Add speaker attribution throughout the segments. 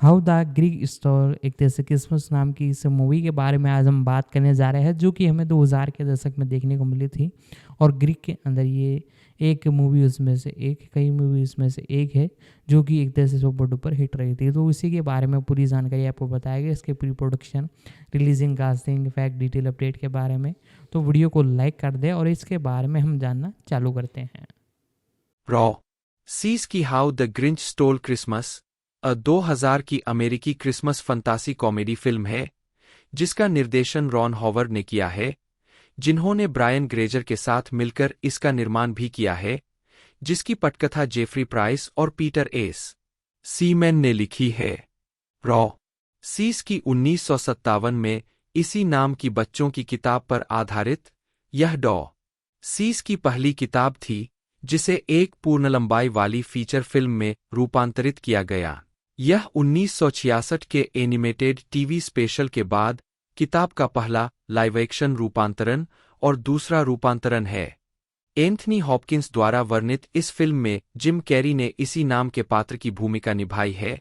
Speaker 1: How the Greek store एक तरह से क्रिसमस नाम की इस मूवी के बारे में आज हम बात करने जा रहे हैं, जो कि हमें 2000 के दशक में देखने को मिली थी। और ग्रीक के अंदर ये एक मूवी उसमें से एक कई मूवी उसमें से एक है, जो कि एक तरह से सुपर डुपर हिट रही थी। तो इसी के बारे में पूरी जानकारी आपको बताएगा, इसके pre production, releasing, casting, fact, detail update के बारे में। तो वीडियो को लाइक कर दे और इसके बारे में हम जानना चालू करते हैं।
Speaker 2: रॉ सीज की how the Grinch stall Christmas 2000 की अमेरिकी क्रिसमस फंतासी कॉमेडी फिल्म है, जिसका निर्देशन रॉन हॉवर्ड ने किया है, जिन्होंने ब्रायन ग्रेजर के साथ मिलकर इसका निर्माण भी किया है, जिसकी पटकथा जेफरी प्राइस और पीटर एस सीमैन ने लिखी है। रॉ सीज की 1957 में इसी नाम की बच्चों की किताब पर आधारित यह डॉ सीज की पहली किताब थी, जिसे एक पूर्ण लंबाई वाली फीचर फिल्म में रूपांतरित किया गया। यह 1966 के एनिमेटेड टीवी स्पेशल के बाद किताब का पहला लाइव एक्शन रूपांतरण और दूसरा रूपांतरण है। एंथनी हॉपकिंस द्वारा वर्णित इस फिल्म में जिम कैरी ने इसी नाम के पात्र की भूमिका निभाई है,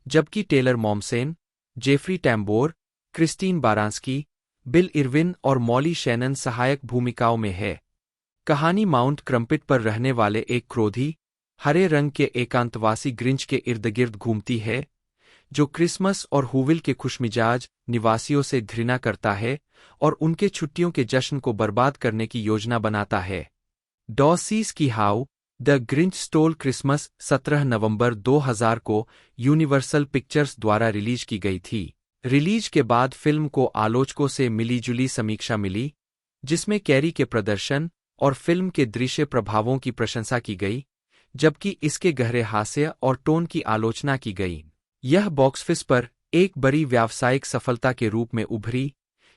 Speaker 2: जबकि Taylor Momsen, Jeffrey Tambor, Christine Baranski, Bill Irwin और मॉली शैनन सहायक भूमिकाओं में है। कहानी माउंट क्रम्पिट पर रहने वाले एक क्रोधी, हरे रंग के एकांतवासी ग्रिंच के इर्दगिर्द घूमती है, जो क्रिसमस और हूविल के खुशमिजाज निवासियों से घृणा करता है और उनके छुट्टियों के जश्न को बर्बाद करने की योजना बनाता है। डॉ सीज की how the Grinch stall Christmas 17 नवंबर 2000 को यूनिवर्सल पिक्चर्स द्वारा रिलीज की गई थी। रिलीज के बाद फिल्म को आलोचकों से मिलीजुली समीक्षा मिली, जिसमें कैरी के प्रदर्शन और फिल्म के दृश्य प्रभावों की प्रशंसा की गई, जबकि इसके गहरे हास्य और टोन की आलोचना की गई। यह बॉक्स ऑफिस पर एक बड़ी व्यावसायिक सफलता के रूप में उभरी,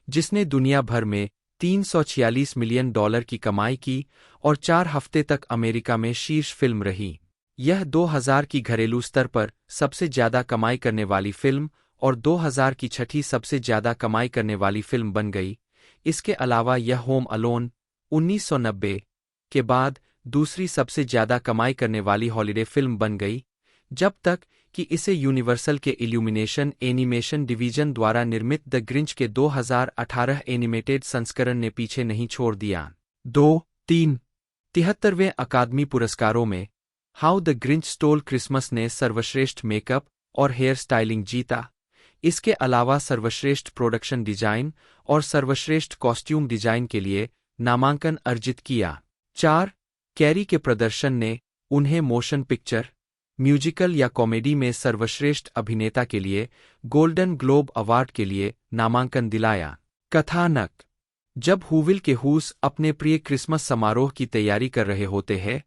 Speaker 2: जिसने दुनिया भर में $346 मिलियन की कमाई की और 4 हफ्ते तक अमेरिका में शीर्ष फिल्म रही। यह 2000 की घरेलू स्तर पर सबसे ज्यादा कमाई करने वाली फिल्म और 2000 की छठी सबसे ज्यादा कमाई करने वाली फिल्म बन गई। इसके अलावा यह होम अलोन 1990 के बाद दूसरी सबसे ज्यादा कमाई करने वाली हॉलिडे फिल्म बन गई, जब तक कि इसे यूनिवर्सल के इल्यूमिनेशन एनिमेशन डिवीजन द्वारा निर्मित द ग्रिंच के 2018 एनिमेटेड संस्करण ने पीछे नहीं छोड़ दिया। 73वें अकादमी पुरस्कारों में how the Grinch stall Christmas ने सर्वश्रेष्ठ मेकअप और हेयर स्टाइलिंग जीता। इसके अलावा सर्वश्रेष्ठ प्रोडक्शन डिजाइन और सर्वश्रेष्ठ कॉस्ट्यूम डिजाइन के लिए नामांकन अर्जित किया। 4 कैरी के प्रदर्शन ने उन्हें मोशन पिक्चर, म्यूजिकल या कॉमेडी में सर्वश्रेष्ठ अभिनेता के लिए गोल्डन ग्लोब अवार्ड के लिए नामांकन दिलाया। कथानक: जब हूविल के हूस अपने प्रिय क्रिसमस समारोह की तैयारी कर रहे होते हैं,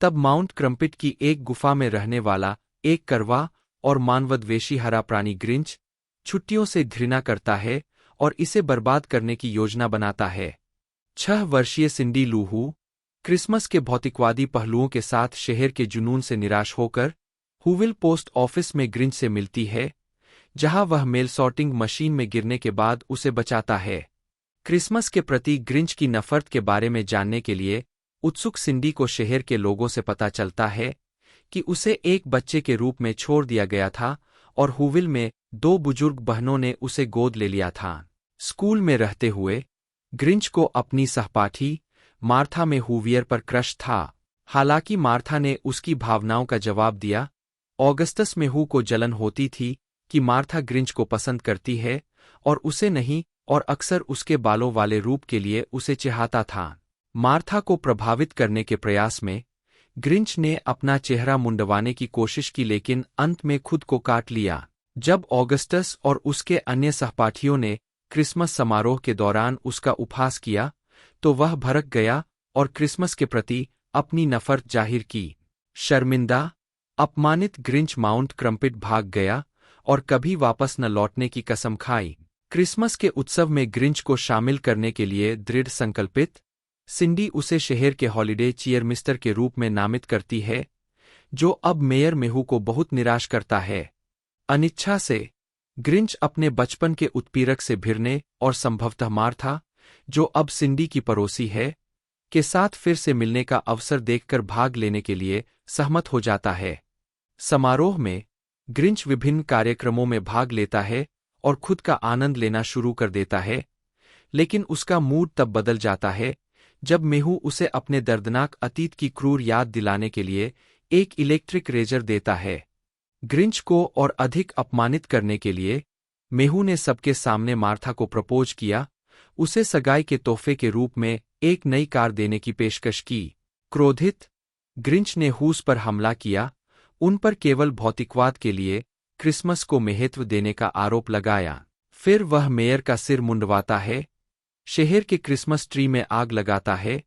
Speaker 2: तब माउंट क्रम्पिट की एक गुफा में रहने वाला एक करवा और मानवद्वेषी हरा प्राणी ग्रिंच छुट्टियों से घृणा करता है और इसे बर्बाद करने की योजना बनाता है। 6 वर्षीय सिंडी लू हू क्रिसमस के भौतिकवादी पहलुओं के साथ शहर के जुनून से निराश होकर हूविल पोस्ट ऑफिस में ग्रिंच से मिलती है, जहां वह मेल सॉर्टिंग मशीन में गिरने के बाद उसे बचाता है। क्रिसमस के प्रति ग्रिंच की नफरत के बारे में जानने के लिए उत्सुक सिंडी को शहर के लोगों से पता चलता है कि उसे एक बच्चे के रूप में छोड़ दिया गया था और हूविल में 2 बुजुर्ग बहनों ने उसे गोद ले लिया था। स्कूल में रहते हुए ग्रिंच को अपनी सहपाठी मार्था में हूवियर पर क्रश था। हालांकि मार्था ने उसकी भावनाओं का जवाब दिया। ऑगस्टस में हू को जलन होती थी कि मार्था ग्रिंच को पसंद करती है और उसे नहीं, और अक्सर उसके बालों वाले रूप के लिए उसे चाहता था। मार्था को प्रभावित करने के प्रयास में ग्रिंच ने अपना चेहरा मुंडवाने की कोशिश की, लेकिन अंत में खुद को काट लिया। जब ऑगस्टस और उसके अन्य सहपाठियों ने क्रिसमस समारोह के दौरान उसका उपहास किया, तो वह भड़क गया और क्रिसमस के प्रति अपनी नफरत जाहिर की। शर्मिंदा, अपमानित ग्रिंच माउंट क्रम्पिट भाग गया और कभी वापस न लौटने की कसम खाई। क्रिसमस के उत्सव में ग्रिंच को शामिल करने के लिए दृढ़ संकल्पित सिंडी उसे शहर के हॉलिडे चीयरमिस्टर के रूप में नामित करती है, जो अब मेयर मेहू को बहुत निराश करता है। अनिच्छा से ग्रिंच अपने बचपन के उत्पीड़क से भिड़ने और संभवतः मार्था, जो अब सिंडी की पड़ोसी है, के साथ फिर से मिलने का अवसर देखकर भाग लेने के लिए सहमत हो जाता है। समारोह में ग्रिंच विभिन्न कार्यक्रमों में भाग लेता है और खुद का आनंद लेना शुरू कर देता है, लेकिन उसका मूड तब बदल जाता है जब मेहू उसे अपने दर्दनाक अतीत की क्रूर याद दिलाने के लिए एक इलेक्ट्रिक रेजर देता है। ग्रिंच को और अधिक अपमानित करने के लिए मेहू ने सबके सामने मार्था को प्रपोज किया, उसे सगाई के तोहफे के रूप में एक नई कार देने की पेशकश की। क्रोधित ग्रिंच ने हूस पर हमला किया, उन पर केवल भौतिकवाद के लिए क्रिसमस को महत्व देने का आरोप लगाया। फिर वह मेयर का सिर मुंडवाता है, शहर के क्रिसमस ट्री में आग लगाता है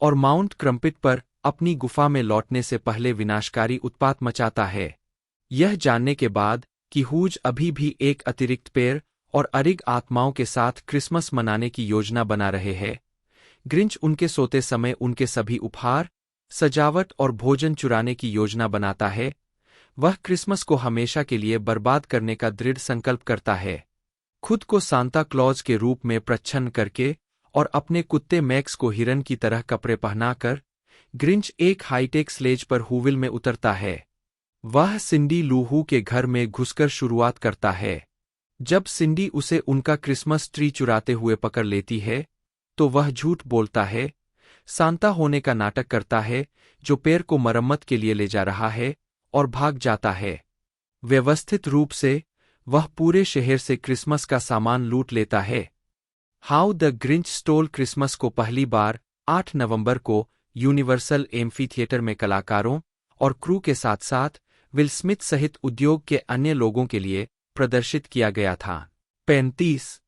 Speaker 2: और माउंट क्रम्पिट पर अपनी गुफा में लौटने से पहले विनाशकारी उत्पात मचाता है। यह जानने के बाद कि हूज अभी भी एक अतिरिक्त पेड़ और अरिग आत्माओं के साथ क्रिसमस मनाने की योजना बना रहे हैं, ग्रिंच उनके सोते समय उनके सभी उपहार, सजावट और भोजन चुराने की योजना बनाता है। वह क्रिसमस को हमेशा के लिए बर्बाद करने का दृढ़ संकल्प करता है। खुद को सांता क्लॉज के रूप में प्रच्छन्न करके और अपने कुत्ते मैक्स को हिरन की तरह कपड़े पहनाकर ग्रिंच एक हाईटेक स्लेज पर हूविल में उतरता है। वह सिंडी लूहू के घर में घुसकर शुरुआत करता है। जब सिंडी उसे उनका क्रिसमस ट्री चुराते हुए पकड़ लेती है तो वह झूठ बोलता है, सांता होने का नाटक करता है, जो पेड़ को मरम्मत के लिए ले जा रहा है, और भाग जाता है। व्यवस्थित रूप से वह पूरे शहर से क्रिसमस का सामान लूट लेता है। How the Grinch stall Christmas को पहली बार 8 नवंबर को यूनिवर्सल एम्फी थिएटर में कलाकारों और क्रू के साथ साथ विल स्मिथ सहित उद्योग के अन्य लोगों के लिए प्रदर्शित किया गया था। 35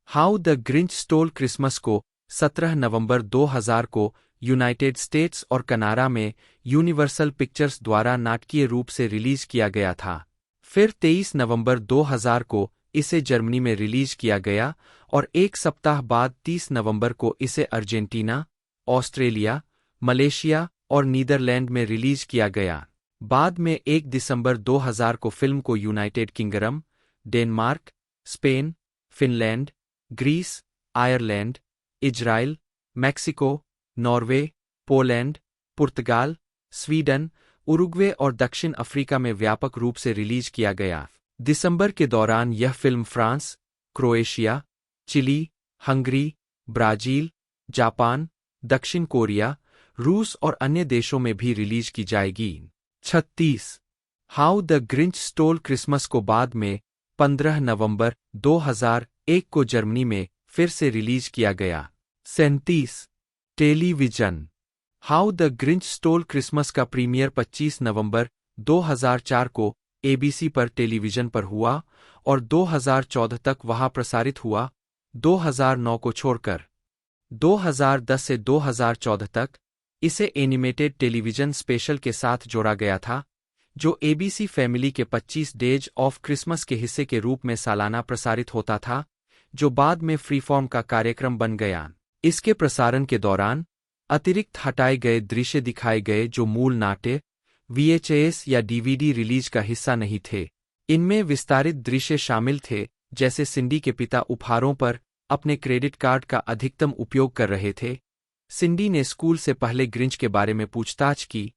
Speaker 2: how the Grinch stall Christmas को 17 नवंबर 2000 को यूनाइटेड स्टेट्स और कनाडा में यूनिवर्सल पिक्चर्स द्वारा नाटकीय रूप से रिलीज किया गया था। फिर 23 नवंबर 2000 को इसे जर्मनी में रिलीज किया गया और एक सप्ताह बाद 30 नवंबर को इसे अर्जेंटीना, ऑस्ट्रेलिया, मलेशिया और नीदरलैंड में रिलीज किया गया। बाद में 1 दिसंबर 2000 को फिल्म को United Kingdom, Denmark, Spain, Finland, Greece, Ireland, Israel, Mexico, Norway, Poland, पुर्तगाल, स्वीडन, उरुग्वे और दक्षिण अफ्रीका में व्यापक रूप से रिलीज किया गया। दिसंबर के दौरान यह film France, Croatia, Chile, Hungary, Brazil, Japan, दक्षिण कोरिया, रूस और अन्य देशों में भी रिलीज की जाएगी। 36 how the Grinch stall Christmas को बाद में 15 नवंबर 2001 को जर्मनी में फिर से रिलीज किया गया। 37 television how the Grinch stall Christmas का प्रीमियर 25 नवंबर 2004 को एबीसी पर टेलीविजन पर हुआ और 2014 तक वहां प्रसारित हुआ। 2009 को छोड़कर 2010 से 2014 तक इसे एनिमेटेड टेलीविजन स्पेशल के साथ जोड़ा गया था, जो एबीसी फैमिली के 25 डेज ऑफ क्रिसमस के हिस्से के रूप में सालाना प्रसारित होता था, जो बाद में फ्रीफॉर्म का कार्यक्रम बन गया। इसके प्रसारण के दौरान अतिरिक्त हटाए गए दृश्य दिखाए गए जो मूल नाट्य, वीएचएस या डीवीडी रिलीज का हिस्सा नहीं थे। इनमें विस्तारित दृश्य शामिल थे, जैसे सिंडी के पिता उपहारों पर अपने क्रेडिट कार्ड का अधिकतम उपयोग कर रहे थे। सिंडी ने स्कूल से पहले ग्रिंच के बारे में पूछताछ की।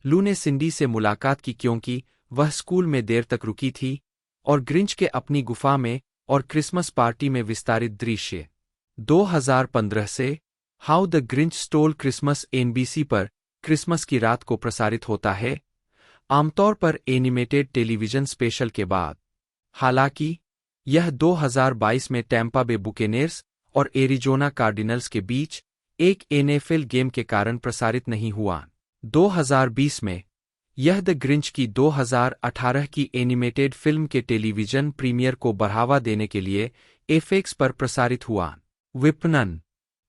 Speaker 2: लू ने सिंडी से मुलाकात की क्योंकि वह स्कूल में देर तक रुकी थी, और ग्रिंच के अपनी गुफा में और क्रिसमस पार्टी में विस्तारित दृश्य। 2015 से how the Grinch stall Christmas NBC पर क्रिसमस की रात को प्रसारित होता है, आमतौर पर एनिमेटेड टेलीविजन स्पेशल के बाद। हालांकि यह 2022 में टैम्पा बे बुकेनेर्स और एरिजोना कार्डिनल्स के बीच एक एनएफएल गेम के कारण प्रसारित नहीं हुआ। 2020 में यह द ग्रिंच की 2018 की एनिमेटेड फिल्म के टेलीविजन प्रीमियर को बढ़ावा देने के लिए एफएक्स पर प्रसारित हुआ। विपणन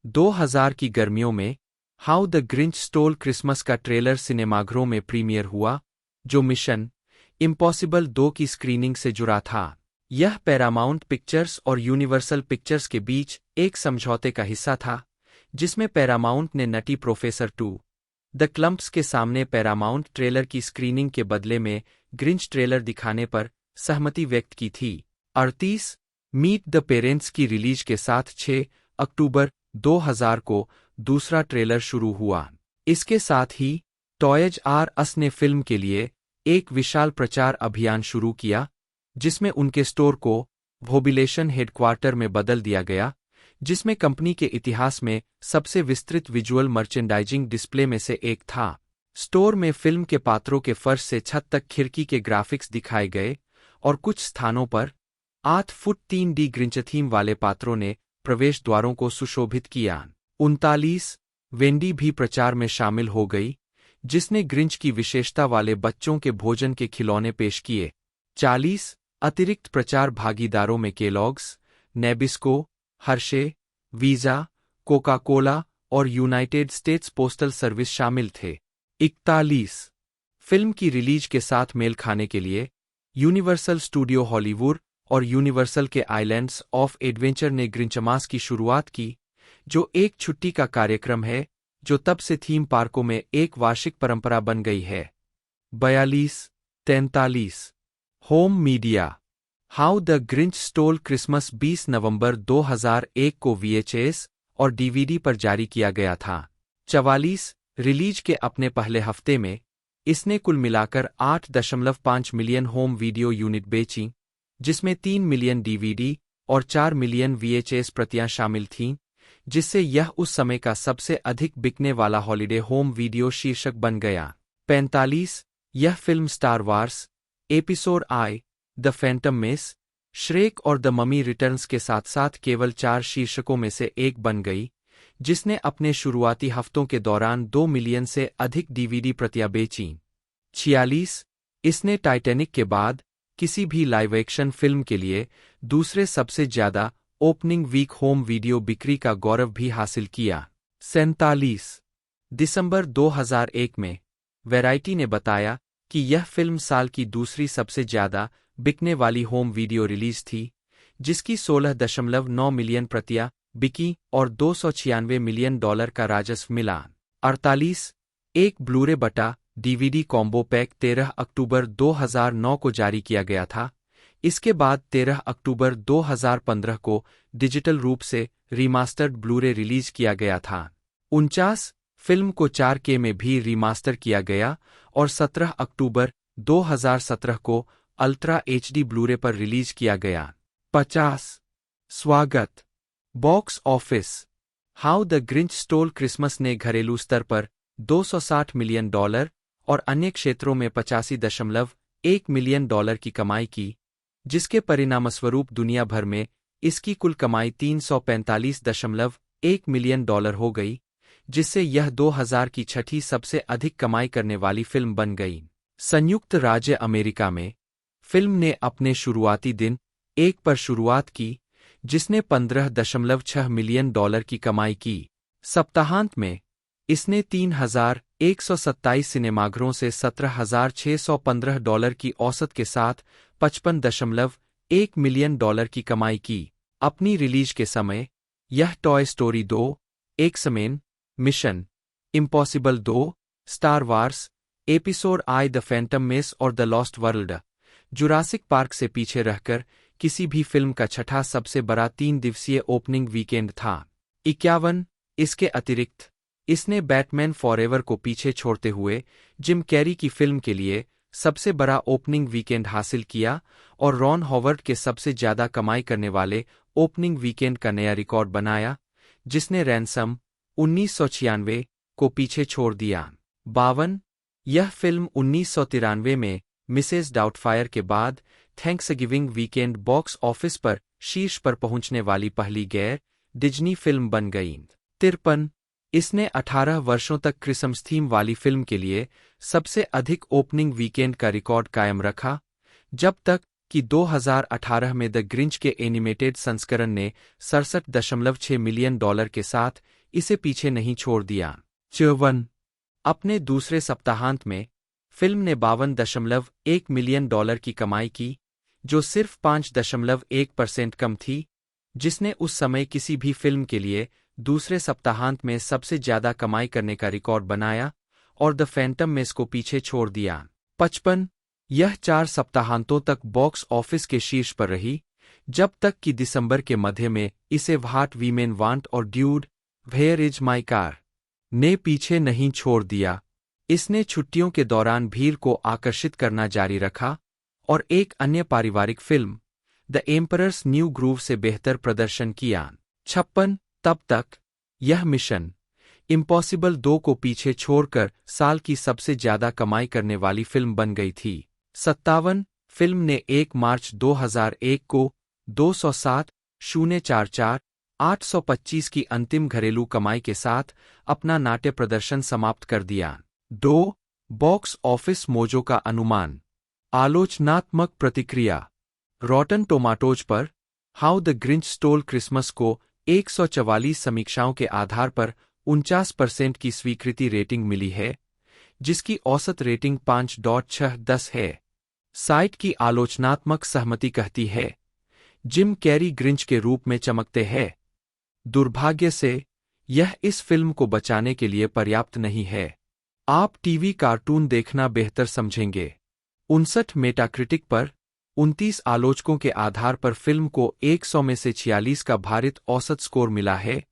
Speaker 2: 2000 की गर्मियों में how the Grinch stall Christmas का ट्रेलर सिनेमाघरों में प्रीमियर हुआ, जो मिशन इम्पॉसिबल 2 की स्क्रीनिंग से जुड़ा था। यह पैरामाउंट पिक्चर्स और यूनिवर्सल पिक्चर्स के बीच एक समझौते का हिस्सा था, जिसमें पैरामाउंट ने नटी प्रोफेसर 2 द क्लम्प्स के सामने पैरामाउंट ट्रेलर की स्क्रीनिंग के बदले में ग्रिंच ट्रेलर दिखाने पर सहमति व्यक्त की थी। 38 मीट द पेरेंट्स की रिलीज के साथ 6 अक्टूबर 2000 को दूसरा ट्रेलर शुरू हुआ। इसके साथ ही टॉयज आर अस ने फिल्म के लिए एक विशाल प्रचार अभियान शुरू किया, जिसमें उनके स्टोर को वोबिलेशन हेडक्वार्टर में बदल दिया गया, जिसमें कंपनी के इतिहास में सबसे विस्तृत विजुअल मर्चेंडाइजिंग डिस्प्ले में से एक था। स्टोर में फिल्म के पात्रों के फर्श से छत तक खिड़की के ग्राफिक्स दिखाए गए और कुछ स्थानों पर 8 फुट 3D ग्रिंच थीम वाले पात्रों ने प्रवेश द्वारों को सुशोभित किया। 39 वेंडी भी प्रचार में शामिल हो गई, जिसने ग्रिंच की विशेषता वाले बच्चों के भोजन के खिलौने पेश किए। 40 अतिरिक्त प्रचार भागीदारों में Kellogg's, Nabisco, Hershey, Visa, Coca Cola और यूनाइटेड स्टेट्स पोस्टल सर्विस शामिल थे। 41 फिल्म की रिलीज के साथ मेल खाने के लिए यूनिवर्सल स्टूडियो हॉलीवुड और यूनिवर्सल के आइलैंड्स ऑफ एडवेंचर ने ग्रिंचमास की शुरुआत की, जो एक छुट्टी का कार्यक्रम है जो तब से थीम पार्कों में एक वार्षिक परंपरा बन गई है। 42 43 home media how the Grinch stall Christmas 20 नवंबर 2001 को VHS और DVD पर जारी किया गया था। 44 रिलीज के अपने पहले हफ्ते में इसने कुल मिलाकर 8.5 मिलियन होम वीडियो यूनिट बेची, जिसमें 3 मिलियन DVD और 4 मिलियन VHS प्रतियां शामिल थीं, जिससे यह उस समय का सबसे अधिक बिकने वाला हॉलिडे होम वीडियो शीर्षक बन गया। 45 यह film star Wars Episode I the Phantom mess, Shrek और द ममी रिटर्न्स के साथ साथ केवल 4 शीर्षकों में से एक बन गई, जिसने अपने शुरुआती हफ्तों के दौरान 2 मिलियन से अधिक DVD प्रतियां बेचीं। 46 इसने टाइटैनिक के बाद किसी भी लाइव एक्शन फिल्म के लिए दूसरे सबसे ज्यादा ओपनिंग वीक होम वीडियो बिक्री का गौरव भी हासिल किया। 47 दिसंबर 2001 में वैरायटी ने बताया कि यह फिल्म साल की दूसरी सबसे ज्यादा बिकने वाली होम वीडियो रिलीज थी, जिसकी 16.9 मिलियन प्रतियां बिकी और $296 मिलियन का राजस्व मिला। 48 एक ब्लूरे बटा DVD कॉम्बो पैक 13 अक्टूबर 2009 को जारी किया गया था। इसके बाद 13 अक्टूबर 2015 को डिजिटल रूप से रीमास्टर्ड ब्लूरे रिलीज किया गया था। 49 फिल्म को 4K में भी रीमास्टर किया गया और 17 अक्टूबर 2017 को अल्ट्रा HD ब्लूरे पर रिलीज किया गया। 50 स्वागत box office how the Grinch stall Christmas ने घरेलू स्तर पर $260 मिलियन और अन्य क्षेत्रों में $85.1 मिलियन की कमाई की, जिसके परिणामस्वरूप दुनिया भर में इसकी कुल कमाई $345.1 मिलियन हो गई, जिससे यह 2000 की छठी सबसे अधिक कमाई करने वाली फिल्म बन गई। संयुक्त राज्य अमेरिका में फिल्म ने अपने शुरुआती दिन 1 पर शुरुआत की, जिसने $15.6 मिलियन की कमाई की। सप्ताहांत में इसने 3127 सिनेमाघरों से $17,615 की औसत के साथ $55.1 मिलियन की कमाई की। अपनी रिलीज के समय यह Toy Story 2, X Men, Mission Impossible 2, Star Wars Episode I the Phantom Menace और the Lost World Jurassic Park से पीछे रहकर किसी भी फिल्म का छठा सबसे बड़ा 3 दिवसीय ओपनिंग वीकेंड था। 51 इसके अतिरिक्त इसने बैटमैन फॉरएवर को पीछे छोड़ते हुए जिम कैरी की फिल्म के लिए सबसे बड़ा ओपनिंग वीकेंड हासिल किया और रॉन हॉवर्ड के सबसे ज्यादा कमाई करने वाले ओपनिंग वीकेंड का नया रिकॉर्ड बनाया, जिसने रैनसम 1996 को पीछे छोड़ दिया। 52 यह फिल्म 1993 में मिसेस डाउटफायर के बाद थैंक्सगिविंग वीकेंड बॉक्स ऑफिस पर शीर्ष पर पहुंचने वाली पहली गैर डिज्नी फिल्म बन गई। 53 इसने 18 वर्षों तक क्रिसमस थीम वाली फिल्म के लिए सबसे अधिक ओपनिंग वीकेंड का रिकॉर्ड कायम रखा, जब तक कि 2018 में द ग्रिंच के एनिमेटेड संस्करण ने $67.6 मिलियन के साथ इसे पीछे नहीं छोड़ दिया। 54 अपने दूसरे सप्ताहांत में फिल्म ने $52.1 मिलियन की कमाई की, जो सिर्फ 5.1% कम थी, जिसने उस समय किसी भी फिल्म के लिए दूसरे सप्ताहांत में सबसे ज्यादा कमाई करने का रिकॉर्ड बनाया और द फैंटम मेस को पीछे छोड़ दिया। 55 यह 4 सप्ताहांतों तक बॉक्स ऑफिस के शीर्ष पर रही, जब तक कि दिसंबर के मध्य में इसे व्हाट वीमेन वांट और dude where is my car ने पीछे नहीं छोड़ दिया। इसने छुट्टियों के दौरान भीड़ को आकर्षित करना जारी रखा और एक अन्य पारिवारिक film the emperors new groove से बेहतर प्रदर्शन किया। 56 तब तक यह मिशन इम्पॉसिबल 2 को पीछे छोड़कर साल की सबसे ज्यादा कमाई करने वाली फिल्म बन गई थी। 57 फिल्म ने 1 मार्च 2001 को 207,044,825 की अंतिम घरेलू कमाई के साथ अपना नाट्य प्रदर्शन समाप्त कर दिया। 2 बॉक्स ऑफिस मोजो का अनुमान। आलोचनात्मक प्रतिक्रिया। रॉटन टोमाटोज पर how the Grinch stall Christmas को 144 समीक्षाओं के आधार पर 49% की स्वीकृति रेटिंग मिली है, जिसकी औसत रेटिंग 5.610 है। साइट की आलोचनात्मक सहमति कहती है, जिम कैरी ग्रिंच के रूप में चमकते हैं। दुर्भाग्य से यह इस फिल्म को बचाने के लिए पर्याप्त नहीं है। आप टीवी कार्टून देखना बेहतर समझेंगे। 59 मेटाक्रिटिक पर 29 आलोचकों के आधार पर फिल्म को 100 में से 46 का भारित औसत स्कोर मिला है,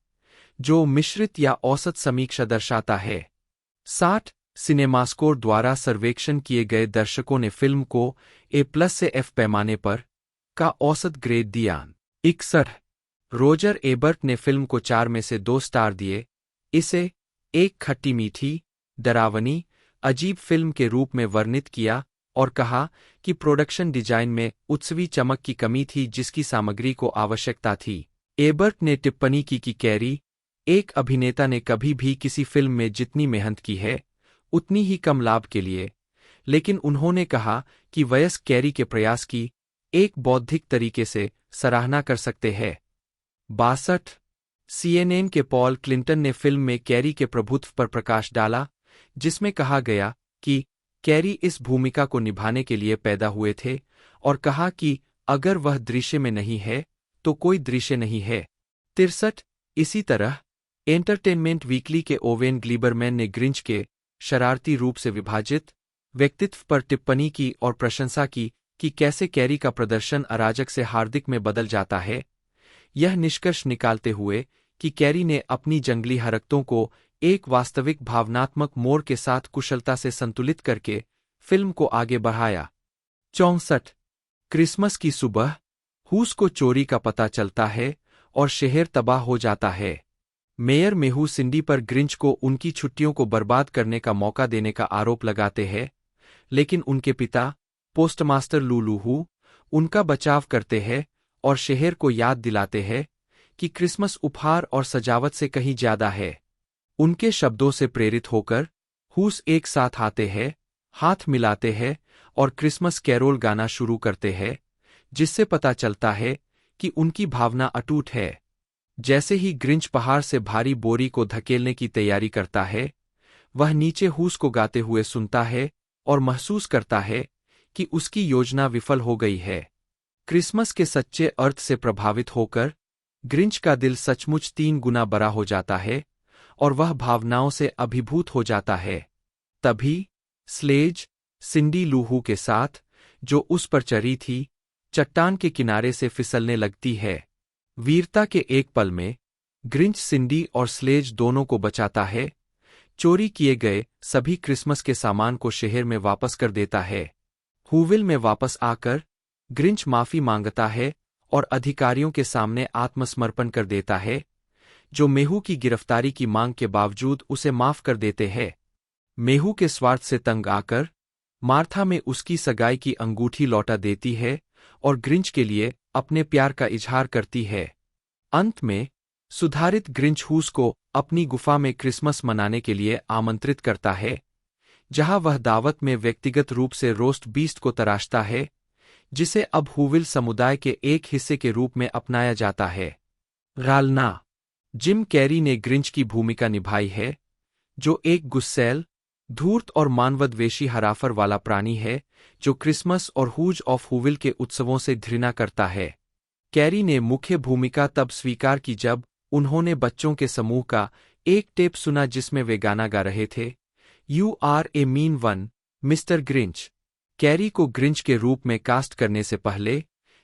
Speaker 2: जो मिश्रित या औसत समीक्षा दर्शाता है। 60 सिनेमास्कोर द्वारा सर्वेक्षण किए गए दर्शकों ने फिल्म को A+ से F पैमाने पर का औसत ग्रेड दिया। 61 रोजर एबर्ट ने फिल्म को 4 में से 2 स्टार दिए, इसे एक खट्टी मीठी, डरावनी, अजीब फिल्म के रूप में वर्णित किया और कहा कि प्रोडक्शन डिजाइन में उत्सवी चमक की कमी थी जिसकी सामग्री को आवश्यकता थी। एबर्ट ने टिप्पणी की कि कैरी, एक अभिनेता ने कभी भी किसी फिल्म में जितनी मेहनत की है उतनी ही कम लाभ के लिए, लेकिन उन्होंने कहा कि वयस्क कैरी के प्रयास की एक बौद्धिक तरीके से सराहना कर सकते हैं। 62 CNN के पॉल क्लिंटन ने फिल्म में कैरी के प्रभुत्व पर प्रकाश डाला, जिसमें कहा गया कि कैरी इस भूमिका को निभाने के लिए पैदा हुए थे और कहा कि अगर वह दृश्य में नहीं है तो कोई दृश्य नहीं है। 63 इसी तरह एंटरटेनमेंट वीकली के ओवेन ग्लीबरमैन ने ग्रिंच के शरारती रूप से विभाजित व्यक्तित्व पर टिप्पणी की और प्रशंसा की कि कैसे कैरी का प्रदर्शन अराजक से हार्दिक में बदल जाता है, यह निष्कर्ष निकालते हुए कि कैरी ने अपनी जंगली हरकतों को एक वास्तविक भावनात्मक मोड़ के साथ कुशलता से संतुलित करके फिल्म को आगे बढ़ाया। 64 क्रिसमस की सुबह हूस को चोरी का पता चलता है और शहर तबाह हो जाता है। मेयर मेहू सिंडी पर ग्रिंच को उनकी छुट्टियों को बर्बाद करने का मौका देने का आरोप लगाते हैं, लेकिन उनके पिता पोस्टमास्टर लूलूहू उनका बचाव करते हैं और शहर को याद दिलाते हैं कि क्रिसमस उपहार और सजावट से कहीं ज्यादा है। उनके शब्दों से प्रेरित होकर हूस एक साथ आते हैं, हाथ मिलाते हैं और क्रिसमस कैरोल गाना शुरू करते हैं, जिससे पता चलता है कि उनकी भावना अटूट है। जैसे ही ग्रिंच पहाड़ से भारी बोरी को धकेलने की तैयारी करता है, वह नीचे हूस को गाते हुए सुनता है और महसूस करता है कि उसकी योजना विफल हो गई है। क्रिसमस के सच्चे अर्थ से प्रभावित होकर ग्रिंच का दिल सचमुच 3 गुना बड़ा हो जाता है और वह भावनाओं से अभिभूत हो जाता है। तभी स्लेज सिंडी लूहू के साथ, जो उस पर चढ़ी थी, चट्टान के किनारे से फिसलने लगती है। वीरता के एक पल में ग्रिंच सिंडी और स्लेज दोनों को बचाता है, चोरी किए गए सभी क्रिसमस के सामान को शहर में वापस कर देता है। हूविल में वापस आकर ग्रिंच माफी मांगता है और अधिकारियों के सामने आत्मसमर्पण कर देता है, जो मेहू की गिरफ्तारी की मांग के बावजूद उसे माफ कर देते हैं। मेहू के स्वार्थ से तंग आकर मार्था में उसकी सगाई की अंगूठी लौटा देती है और ग्रिंच के लिए अपने प्यार का इजहार करती है। अंत में सुधारित ग्रिंच हूस को अपनी गुफा में क्रिसमस मनाने के लिए आमंत्रित करता है, जहां वह दावत में व्यक्तिगत रूप से रोस्ट बीस्ट को तराशता है, जिसे अब हूविल समुदाय के एक हिस्से के रूप में अपनाया जाता है। रालना जिम कैरी ने ग्रिंच की भूमिका निभाई है, जो एक गुस्सैल, धूर्त और मानवद्वेषी हराफर वाला प्राणी है जो क्रिसमस और हूज ऑफ हूविल के उत्सवों से घृणा करता है। कैरी ने मुख्य भूमिका तब स्वीकार की जब उन्होंने बच्चों के समूह का एक टेप सुना जिसमें वे गाना गा रहे थे, "you are a mean one, mister Grinch". Carrey को ग्रिंच के रूप में कास्ट करने से पहले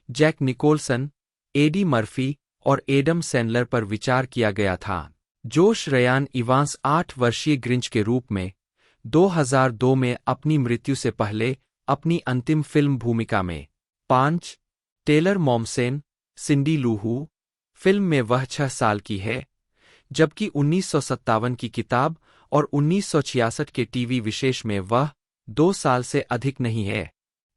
Speaker 2: जैक निकोलसन, एडी मर्फी और एडम सैंडलर पर विचार किया गया था। जोश रयान इवांस 8 वर्षीय ग्रिंच के रूप में 2002 में अपनी मृत्यु से पहले अपनी अंतिम फिल्म भूमिका में। 5 टेलर मॉम्सेन, सिंडी लूहू, फिल्म में वह 6 साल की है, जबकि 1957 की किताब और 1966 के टीवी विशेष में वह 2 साल से अधिक नहीं है।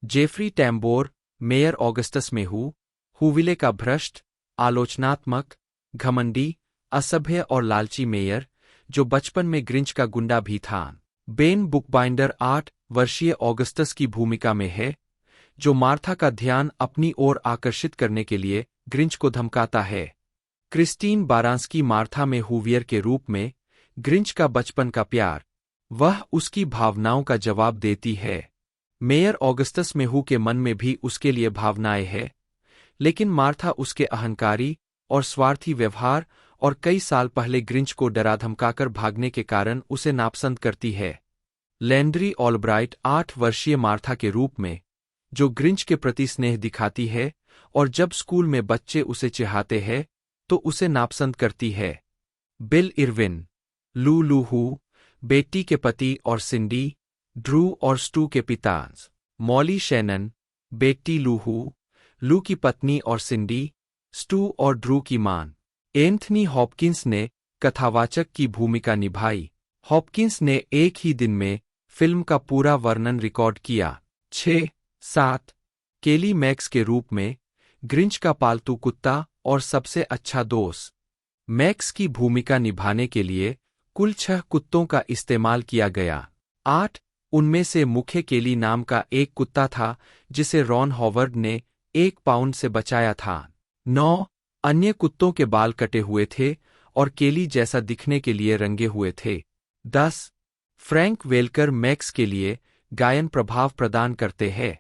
Speaker 2: जेफरी टैम्बोर, मेयर ऑगस्टस मेहू, हूविले का भ्रष्ट, आलोचनात्मक, घमंडी, असभ्य और लालची मेयर, जो बचपन में ग्रिंच का गुंडा भी था। बेन बुकबाइंडर 8 वर्षीय ऑगस्टस की भूमिका में है, जो मार्था का ध्यान अपनी ओर आकर्षित करने के लिए ग्रिंच को धमकाता है। क्रिस्टीन बारांस्की मार्था में हूवियर के रूप में ग्रिंच का बचपन का प्यार, वह उसकी भावनाओं का जवाब देती है। मेयर ऑगस्टस मेहू के मन में भी उसके लिए भावनाएं हैं, लेकिन मार्था उसके अहंकारी और स्वार्थी व्यवहार और कई साल पहले ग्रिंच को डरा धमकाकर भागने के कारण उसे नापसंद करती है। लैंड्री ऑलब्राइट 8 वर्षीय मार्था के रूप में जो ग्रिंच के प्रति स्नेह दिखाती है, और जब स्कूल में बच्चे उसे चिढ़ाते हैं तो उसे नापसंद करती है। बिल इरविन, लू लू हू, बेटी के पति और सिंडी, ड्रू और स्टू के पिता। मॉली शैनन, बेटी लू हू, लू की पत्नी और सिंडी, स्टू और ड्रू की मां। एंथनी हॉपकिंस ने कथावाचक की भूमिका निभाई। हॉपकिंस ने एक ही दिन में फिल्म का पूरा वर्णन रिकॉर्ड किया। 6-7 केली मैक्स के रूप में ग्रिंच का पालतू कुत्ता और सबसे अच्छा दोस्त। मैक्स की भूमिका निभाने के लिए कुल 6 कुत्तों का इस्तेमाल किया गया। 8 उनमें से मुख्य केली नाम का एक कुत्ता था जिसे रॉन हॉवर्ड ने 1 पाउंड से बचाया था। 9 अन्य कुत्तों के बाल कटे हुए थे और केली जैसा दिखने के लिए रंगे हुए थे। 10 फ्रैंक वेल्कर मैक्स के लिए गायन प्रभाव प्रदान करते हैं।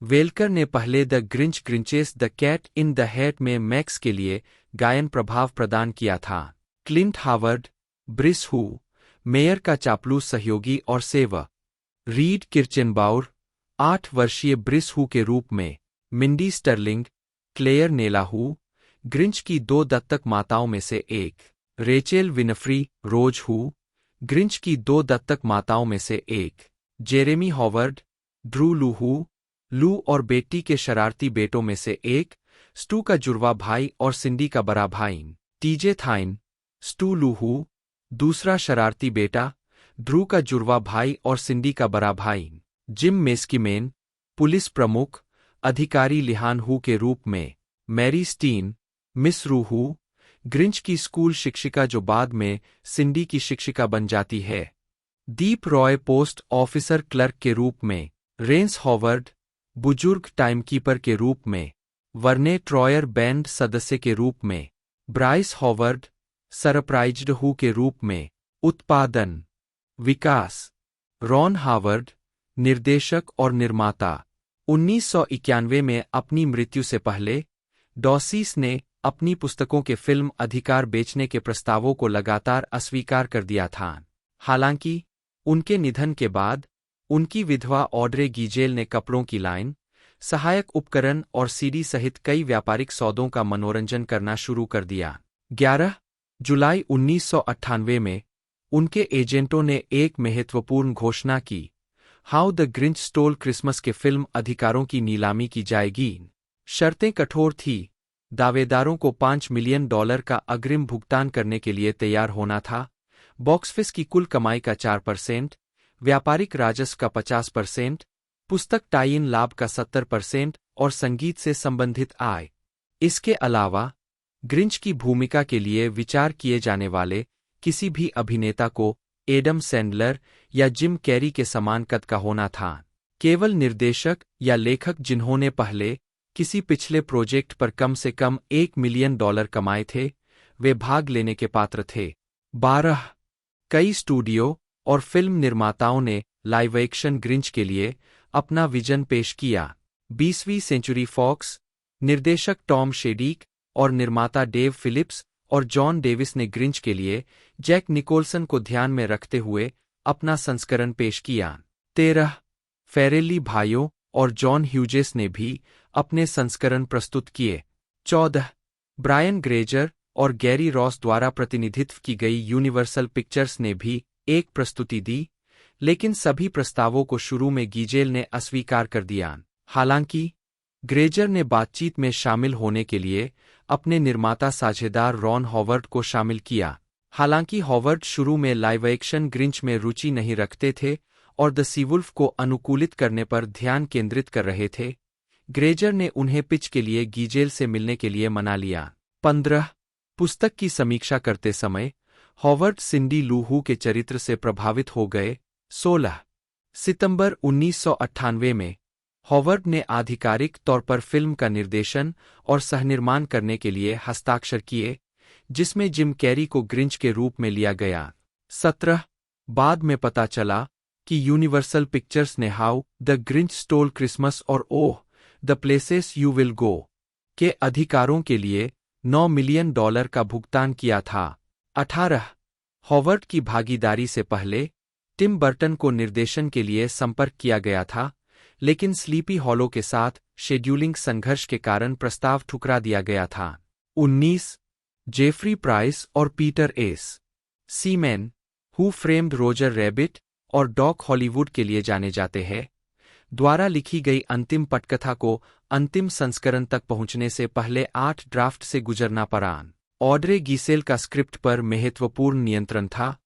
Speaker 2: वेल्कर ने पहले the Grinch Grinches the cat in the Hat में मैक्स के लिए गायन प्रभाव प्रदान किया था। Clint Howard, Bris Who, mayor का चापलूस सहयोगी और सेवक। रीड किर्चेनबाउर, 8 वर्षीय ब्रिस हू के रूप में। मिंडी स्टर्लिंग, क्लेयर नेलाहू, ग्रिंच की 2 दत्तक माताओं में से एक। रेचेल विनफ्री, रोज हू, ग्रिंच की 2 दत्तक माताओं में से एक। जेरेमी हॉवर्ड, ड्रू लूहू, लू और बेटी के शरारती बेटों में से एक, स्टू का जुड़वा भाई और सिंडी का बड़ा भाई। टीजे थाइन, स्टू लूहू, दूसरा शरारती बेटा, ड्रू का जुड़वा भाई और सिंडी का बड़ा भाई। जिम मेस्कीमेन, पुलिस प्रमुख, अधिकारी लिहान हू के रूप में। मैरी स्टीन, मिस रू हू, ग्रिंच की स्कूल शिक्षिका जो बाद में सिंडी की शिक्षिका बन जाती है। दीप रॉय, पोस्ट ऑफिसर क्लर्क के रूप में। रेंस हॉवर्ड, बुजुर्ग टाइमकीपर के रूप में। वर्ने ट्रॉयर, बैंड सदस्य के रूप में। ब्राइस हॉवर्ड, सरप्राइज्ड हू के रूप में। उत्पादन विकास रॉन हावर्ड, निर्देशक और निर्माता। 1991 में अपनी मृत्यु से पहले डॉसीस ने अपनी पुस्तकों के फिल्म अधिकार बेचने के प्रस्तावों को लगातार अस्वीकार कर दिया था। हालांकि उनके निधन के बाद उनकी विधवा ऑड्रे गीजेल ने कपड़ों की लाइन, सहायक उपकरण और सीडी सहित कई व्यापारिक सौदों का मनोरंजन करना शुरू कर दिया। 11 जुलाई 1998 में उनके एजेंटों ने एक महत्वपूर्ण घोषणा की, how the Grinch stall Christmas के फिल्म अधिकारों की नीलामी की जाएगी। शर्तें कठोर थी। दावेदारों को $5 मिलियन का अग्रिम भुगतान करने के लिए तैयार होना था, बॉक्सऑफिस की कुल कमाई का 4%, व्यापारिक राजस्व का 50%, पुस्तक टाई-इन लाभ का 70% और संगीत से संबंधित आय। इसके अलावा ग्रिंच की भूमिका के लिए विचार किए जाने वाले किसी भी अभिनेता को एडम सैंडलर या जिम कैरी के समान कद का होना था। केवल निर्देशक या लेखक जिन्होंने पहले किसी पिछले प्रोजेक्ट पर कम से कम $1 मिलियन कमाए थे, वे भाग लेने के पात्र थे। 12 कई स्टूडियो और फिल्म निर्माताओं ने लाइव एक्शन ग्रिंच के लिए अपना विजन पेश किया। 20वीं सेंचुरी फॉक्स, निर्देशक टॉम शेडीक और निर्माता डेव फिलिप्स और जॉन डेविस ने ग्रिंच के लिए जैक निकोलसन को ध्यान में रखते हुए अपना संस्करण पेश किया। 13 फेरेली भाइयों और जॉन ह्यूजेस ने भी अपने संस्करण प्रस्तुत किए। 14 ब्रायन ग्रेजर और गैरी रॉस द्वारा प्रतिनिधित्व की गई यूनिवर्सल पिक्चर्स ने भी एक प्रस्तुति दी, लेकिन सभी प्रस्तावों को शुरू में गीजेल ने अस्वीकार कर दिया। हालांकि ग्रेजर ने बातचीत में शामिल होने के लिए अपने निर्माता साझेदार रॉन हॉवर्ड को शामिल किया। हालांकि हॉवर्ड शुरू में लाइव एक्शन ग्रिंच में रुचि नहीं रखते थे और द सीवुल्फ को अनुकूलित करने पर ध्यान केंद्रित कर रहे थे, ग्रेजर ने उन्हें पिच के लिए गीजेल से मिलने के लिए मना लिया। 15 पुस्तक की समीक्षा करते समय हॉवर्ड सिंडी लू हू के चरित्र से प्रभावित हो गए। 16 सितंबर 1998 में हॉवर्ड ने आधिकारिक तौर पर फिल्म का निर्देशन और सहनिर्माण करने के लिए हस्ताक्षर किए, जिसमें जिम कैरी को ग्रिंच के रूप में लिया गया। 17 बाद में पता चला कि यूनिवर्सल पिक्चर्स ने How the Grinch stall Christmas और oh the places you will go के अधिकारों के लिए $9 मिलियन का भुगतान किया था। 18 हॉवर्ड की भागीदारी से पहले टिम बर्टन को निर्देशन के लिए संपर्क किया गया था, लेकिन स्लीपी हॉलो के साथ शेड्यूलिंग संघर्ष के कारण प्रस्ताव ठुकरा दिया गया था। 19 जेफरी प्राइस और Peter S seaman, who framed Roger rabbit और डॉक हॉलीवुड के लिए जाने जाते हैं, द्वारा लिखी गई अंतिम पटकथा को अंतिम संस्करण तक पहुंचने से पहले 8 ड्राफ्ट से गुजरना पड़ा। ऑड्रे गीसेल का स्क्रिप्ट पर महत्वपूर्ण नियंत्रण था।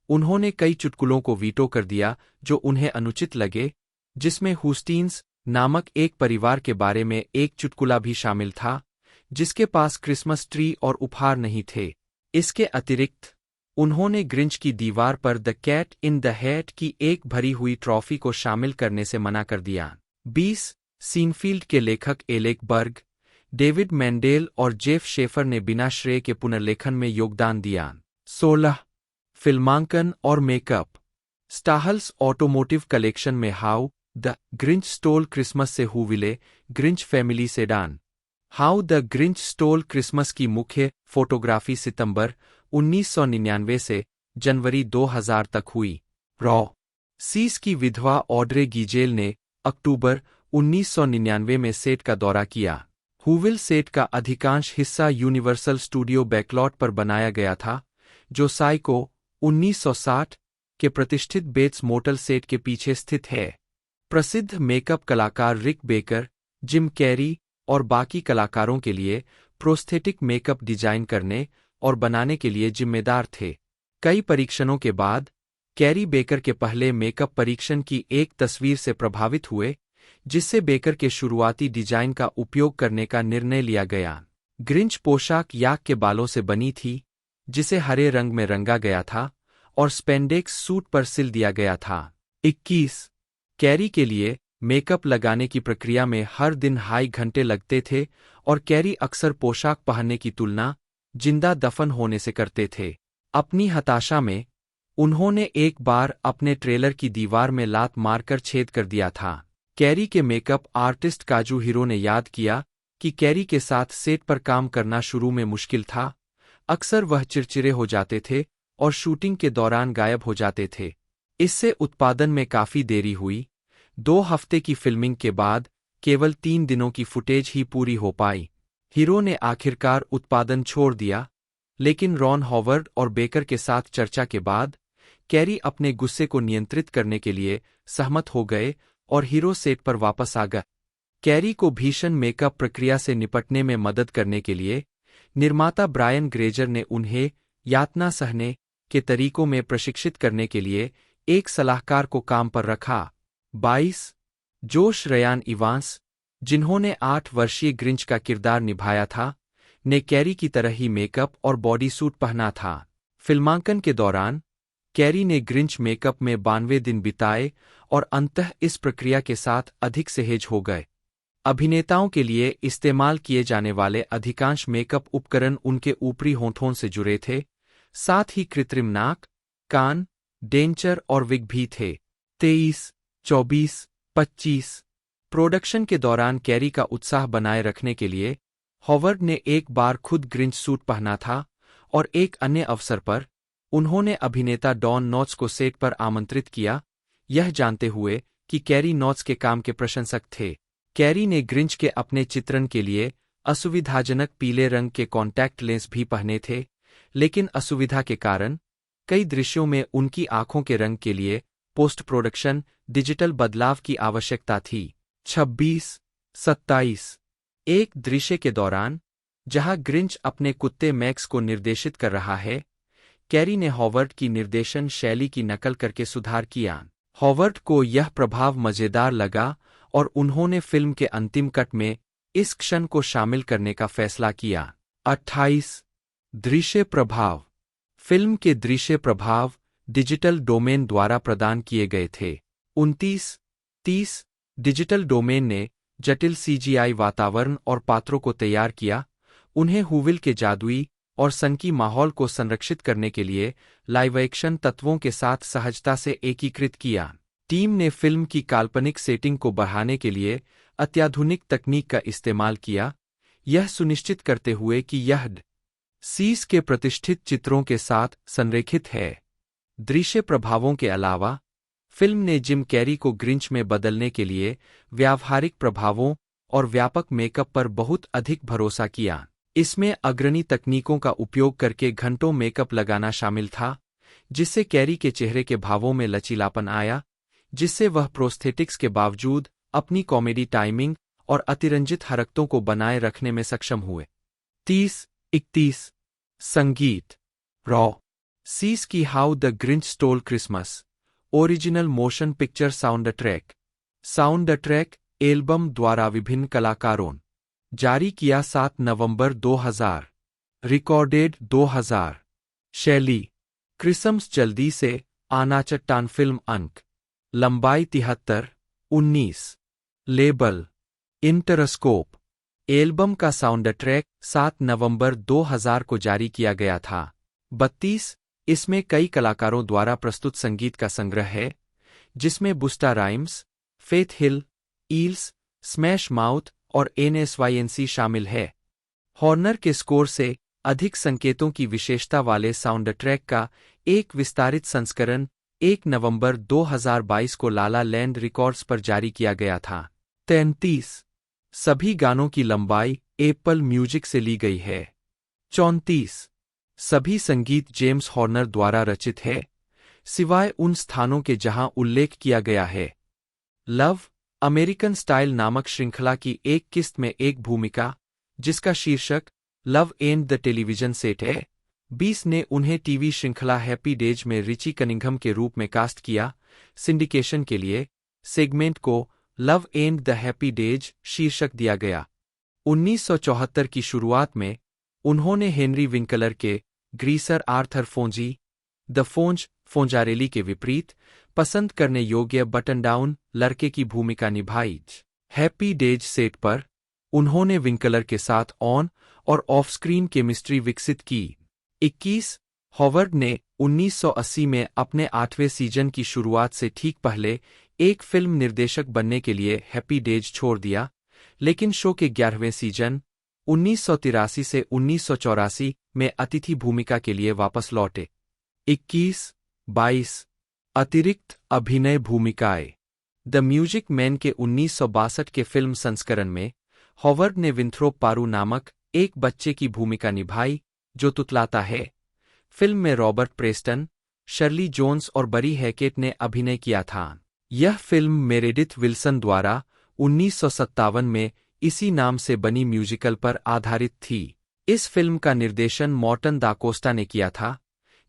Speaker 2: उन्होंने कई चुटकुलों को वीटो कर दिया जो उन्हें अनुचित लगे, जिसमें हुस्टीन्स नामक एक परिवार के बारे में एक चुटकुला भी शामिल था, जिसके पास क्रिसमस ट्री और उपहार नहीं थे। इसके अतिरिक्त उन्होंने ग्रिंच की दीवार पर the cat in the Hat की एक भरी हुई ट्रॉफी को शामिल करने से मना कर दिया। 20 सीनफील्ड के लेखक एलेक बर्ग, डेविड मैंडेल और जेफ शेफर ने बिना श्रेय के पुनर्लेखन में योगदान दिया। 16 फिल्मांकन और मेकअप। स्टाहल्स ऑटोमोटिव कलेक्शन में how the Grinch stall Christmas से Whoville Grinch family sedan. How the Grinch stall Christmas की मुख्य फोटोग्राफी सितंबर 1999 से जनवरी 2000 तक हुई। रॉ सीस की विधवा ऑड्रे गीजेल ने अक्टूबर 1999 में सेट का दौरा किया। हुविल सेट का अधिकांश हिस्सा यूनिवर्सल स्टूडियो बैकलॉट पर बनाया गया था, जो साइको 1960 के प्रतिष्ठित बेट्स मोटल सेट के पीछे स्थित है। प्रसिद्ध मेकअप कलाकार रिक बेकर, जिम कैरी और बाकी कलाकारों के लिए प्रोस्थेटिक मेकअप डिजाइन करने और बनाने के लिए जिम्मेदार थे। कई परीक्षणों के बाद कैरी बेकर के पहले मेकअप परीक्षण की एक तस्वीर से प्रभावित हुए, जिससे बेकर के शुरुआती डिजाइन का उपयोग करने का निर्णय लिया गया। ग्रिंच पोशाक याक के बालों से बनी थी, जिसे हरे रंग में रंगा गया था और स्पेंडेक्स सूट पर सिल दिया गया था। 21 कैरी के लिए मेकअप लगाने की प्रक्रिया में हर दिन ढाई घंटे लगते थे और कैरी अक्सर पोशाक पहनने की तुलना जिंदा दफन होने से करते थे। अपनी हताशा में उन्होंने एक बार अपने ट्रेलर की दीवार में लात मारकर छेद कर दिया था। कैरी के मेकअप आर्टिस्ट काजू हीरो ने याद किया कि कैरी के साथ सेट पर काम करना शुरू में मुश्किल था। अक्सर वह चिड़चिड़े हो जाते थे और शूटिंग के दौरान गायब हो जाते थे। इससे उत्पादन में काफी देरी हुई। 2 हफ्ते की फिल्मिंग के बाद केवल 3 दिनों की फुटेज ही पूरी हो पाई। हीरो ने आखिरकार उत्पादन छोड़ दिया, लेकिन रॉन हॉवर्ड और बेकर के साथ चर्चा के बाद कैरी अपने गुस्से को नियंत्रित करने के लिए सहमत हो गए और हीरो सेट पर वापस आ गए। कैरी को भीषण मेकअप प्रक्रिया से निपटने में मदद करने के लिए निर्माता ब्रायन ग्रेजर ने उन्हें यातना सहने के तरीकों में प्रशिक्षित करने के लिए एक सलाहकार को काम पर रखा। 22 जोश रयान इवांस, जिन्होंने 8 वर्षीय ग्रिंच का किरदार निभाया था, ने कैरी की तरह ही मेकअप और बॉडी सूट पहना था। फिल्मांकन के दौरान कैरी ने ग्रिंच मेकअप में 92 दिन बिताए और अंततः इस प्रक्रिया के साथ अधिक सहज हो गए। अभिनेताओं के लिए इस्तेमाल किए जाने वाले अधिकांश मेकअप उपकरण उनके ऊपरी होठों से जुड़े थे, साथ ही कृत्रिम नाक, कान, डेंचर और विग भी थे। 23, 24, 25 प्रोडक्शन के दौरान कैरी का उत्साह बनाए रखने के लिए हॉवर्ड ने एक बार खुद ग्रिंच सूट पहना था और एक अन्य अवसर पर उन्होंने अभिनेता डॉन नॉट्स को सेट पर आमंत्रित किया, यह जानते हुए कि कैरी नॉट्स के काम के प्रशंसक थे। कैरी ने ग्रिंच के अपने चित्रण के लिए असुविधाजनक पीले रंग के कॉन्टैक्ट लेंस भी पहने थे, लेकिन असुविधा के कारण कई दृश्यों में उनकी आंखों के रंग के लिए पोस्ट प्रोडक्शन डिजिटल बदलाव की आवश्यकता थी। 26, 27 एक दृश्य के दौरान, जहां ग्रिंच अपने कुत्ते मैक्स को निर्देशित कर रहा है, कैरी ने हॉवर्ड की निर्देशन शैली की नकल करके सुधार किया। हॉवर्ड को यह प्रभाव मजेदार लगा और उन्होंने फिल्म के अंतिम कट में इस क्षण को शामिल करने का फैसला किया। 28 दृश्य प्रभाव। फिल्म के दृश्य प्रभाव डिजिटल डोमेन द्वारा प्रदान किए गए थे। 29, 30 डिजिटल डोमेन ने जटिल सीजीआई वातावरण और पात्रों को तैयार किया, उन्हें हुविल के जादुई और सनकी माहौल को संरक्षित करने के लिए लाइव एक्शन तत्वों के साथ सहजता से एकीकृत किया। टीम ने फिल्म की काल्पनिक सेटिंग को बढ़ाने के लिए अत्याधुनिक तकनीक का इस्तेमाल किया, यह सुनिश्चित करते हुए कि यह सीस के प्रतिष्ठित चित्रों के साथ संरेखित है। दृश्य प्रभावों के अलावा फिल्म ने जिम कैरी को ग्रिंच में बदलने के लिए व्यावहारिक प्रभावों और व्यापक मेकअप पर बहुत अधिक भरोसा किया। इसमें अग्रणी तकनीकों का उपयोग करके घंटों मेकअप लगाना शामिल था, जिससे कैरी के चेहरे के भावों में लचीलापन आया, जिससे वह प्रोस्थेटिक्स के बावजूद अपनी कॉमेडी टाइमिंग और अतिरंजित हरकतों को बनाए रखने में सक्षम हुए। 30-31 संगीत रॉ सीज की how the Grinch stall Christmas original motion picture soundtrack album द्वारा विभिन्न कलाकारों जारी किया 7 नवंबर 2000 रिकॉर्डेड 2000 शैली क्रिसमस जल्दी से आना चट्टान फिल्म अंक लंबाई 73-19 लेबल इंटरस्कोप एल्बम का साउंड ट्रैक 7 नवंबर 2000 को जारी किया गया था। 32 इसमें कई कलाकारों द्वारा प्रस्तुत संगीत का संग्रह है, जिसमें बुस्टा राइम्स, फेथ हिल, ईल्स, स्मैश माउथ और NSYNC शामिल है। हॉर्नर के स्कोर से अधिक संकेतों की विशेषता वाले साउंड ट्रैक का एक विस्तारित संस्करण 1 नवंबर 2022 को लाला लैंड रिकॉर्ड्स पर जारी किया गया था। 33 सभी गानों की लंबाई एप्पल म्यूजिक से ली गई है। 34 सभी संगीत जेम्स हॉर्नर द्वारा रचित है, सिवाय उन स्थानों के जहां उल्लेख किया गया है। लव अमेरिकन स्टाइल नामक श्रृंखला की एक किस्त में एक भूमिका, जिसका शीर्षक love and the television set है। 20 ने उन्हें टीवी श्रृंखला हैप्पी डेज में रिची कनिंघम के रूप में कास्ट किया। सिंडिकेशन के लिए सेगमेंट को love and the happy days शीर्षक दिया गया। 1974 की शुरुआत में उन्होंने हेनरी विंकलर के ग्रीसर आर्थर फोंजी द फोंज फोंजारेली के विपरीत पसंद करने योग्य बटन डाउन लड़के की भूमिका निभाई। हैप्पी डेज सेट पर उन्होंने विंकलर के साथ ऑन और ऑफ स्क्रीन केमिस्ट्री विकसित की। 21 हॉवर्ड ने 1980 में अपने 8वें सीजन की शुरुआत से ठीक पहले एक फिल्म निर्देशक बनने के लिए हैप्पी डेज छोड़ दिया, लेकिन शो के 11वें सीजन 1983 से 1984 में अतिथि भूमिका के लिए वापस लौटे। 21-22 अतिरिक्त अभिनय भूमिकाएं द म्यूजिक मैन के 1962 के फिल्म संस्करण में हॉवर्ड ने विंथ्रोप पारू नामक एक बच्चे की भूमिका निभाई जो तुतलाता है। फिल्म में रॉबर्ट प्रेस्टन, शर्ली जोन्स और बरी हैकेट ने अभिनय किया था। यह फिल्म मेरेडिथ विल्सन द्वारा 1957 में इसी नाम से बनी म्यूजिकल पर आधारित थी। इस फिल्म का निर्देशन मॉर्टन दा कोस्टा ने किया था,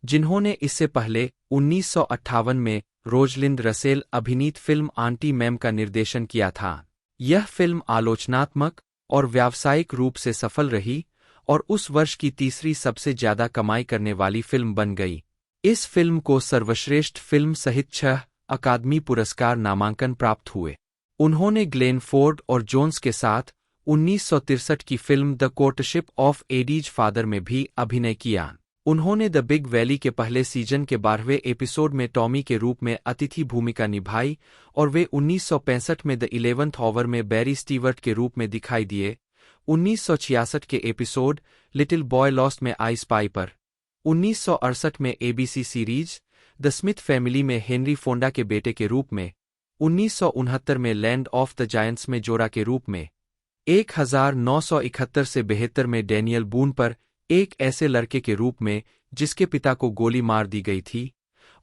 Speaker 2: जिन्होंने इससे पहले 1958 में रोजलिंड रसेल अभिनीत फिल्म आंटी मैम का निर्देशन किया था। यह फिल्म आलोचनात्मक और व्यावसायिक रूप से सफल रही और उस वर्ष की तीसरी सबसे ज्यादा कमाई करने वाली फिल्म बन गई। इस फिल्म को सर्वश्रेष्ठ फिल्म सहित 6 अकादमी पुरस्कार नामांकन प्राप्त हुए। उन्होंने ग्लेन फोर्ड और जोन्स के साथ 1963 की film the Courtship of Eddie's Father में भी अभिनय किया। उन्होंने द बिग वैली के पहले सीजन के 12वें एपिसोड में टॉमी के रूप में अतिथि भूमिका निभाई और वे 1965 में द 11th ऑवर में बैरी स्टीवर्ट के रूप में दिखाई दिए। 1966 के एपिसोड लिटिल बॉय लॉस्ट में आइस पाइपर, 1968 में ABC series the Smith family में हेनरी फोंडा के बेटे के रूप में, 1969 में लैंड ऑफ द जायंट्स में जोरा के रूप में, 1971 से 72 में डैनियल बून पर एक ऐसे लड़के के रूप में जिसके पिता को गोली मार दी गई थी,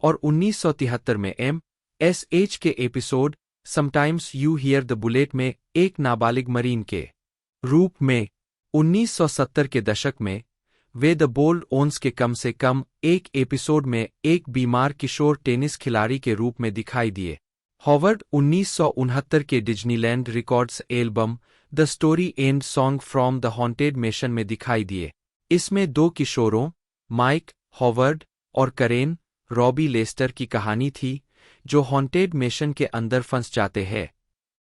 Speaker 2: और 1973 में MSH के episode sometimes you here the bullet में एक नाबालिग मरीन के रूप में। 1970 के दशक में वे द बोल्ड ओन्स के कम से कम एक एपिसोड में एक बीमार किशोर टेनिस खिलाड़ी के रूप में दिखाई दिए। हॉवर्ड 1969 के Disneyland records album the story and song from the haunted mason में दिखाई दिए। इसमें 2 किशोरों माइक हॉवर्ड और करेन रॉबी लेस्टर की कहानी थी जो हॉन्टेड मेशन के अंदर फंस जाते हैं।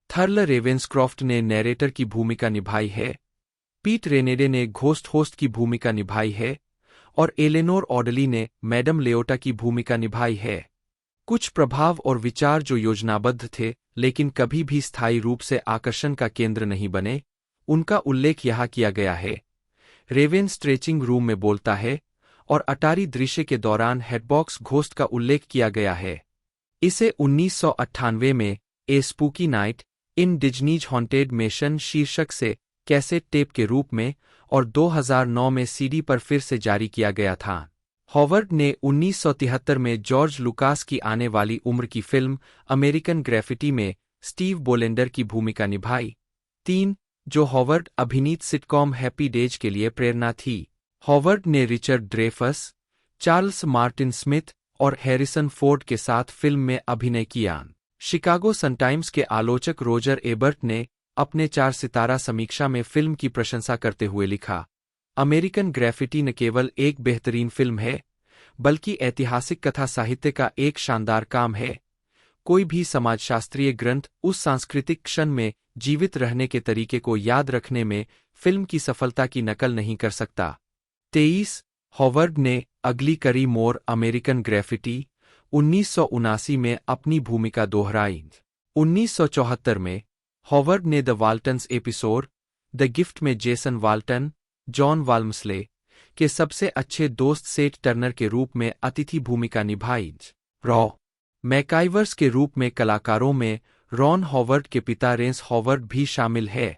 Speaker 2: थर्ल रेवेंसक्रॉफ्ट ने नैरेटर की भूमिका निभाई है, पीट रेनेडे ने घोस्ट होस्ट की भूमिका निभाई है और एलेनोर ऑडली ने मैडम लेओटा की भूमिका निभाई है। कुछ प्रभाव और विचार जो योजनाबद्ध थे लेकिन कभी भी स्थायी रूप से आकर्षण का केंद्र नहीं बने, उनका उल्लेख यहाँ किया गया है। रेवेन स्ट्रेचिंग रूम में बोलता है और अटारी दृश्य के दौरान हेडबॉक्स घोस्ट का उल्लेख किया गया है। इसे 1998 में a spooky night in Disney's haunted mansion शीर्षक से कैसेट टेप के रूप में और 2009 में सीडी पर फिर से जारी किया गया था। हॉवर्ड ने 1973 में जॉर्ज लुकास की आने वाली उम्र की फिल्म अमेरिकन ग्रेफिटी में स्टीव बोलेंडर की भूमिका निभाई। 3. जो हॉवर्ड अभिनीत सिटकॉम हैप्पी डेज के लिए प्रेरणा थी। हॉवर्ड ने Richard Dreifuss, Charles Martin Smith और हैरिसन फोर्ड के साथ फिल्म में अभिनय किया। शिकागो सन-टाइम्स के आलोचक रोजर एबर्ट ने अपने 4 सितारा समीक्षा में फिल्म की प्रशंसा करते हुए लिखा, अमेरिकन ग्रेफिटी न केवल एक बेहतरीन फिल्म है, बल्कि ऐतिहासिक कथा साहित्य का एक शानदार काम है। कोई भी समाजशास्त्रीय ग्रंथ उस सांस्कृतिक क्षण में जीवित रहने के तरीके को याद रखने में फिल्म की सफलता की नकल नहीं कर सकता। 23. हॉवर्ड ने अगली करी मोर अमेरिकन ग्रेफिटी 1979 में अपनी भूमिका दोहराई। 1974 में हॉवर्ड ने द वाल्टन्स एपिसोड द गिफ्ट में जेसन वाल्टन, जॉन वाल्मस्ले के सबसे अच्छे दोस्त सेट टर्नर के रूप में अतिथि भूमिका निभाई। रॉ मैकाइवर्स के रूप में कलाकारों में रॉन हॉवर्ड के पिता रेंस हॉवर्ड भी शामिल है।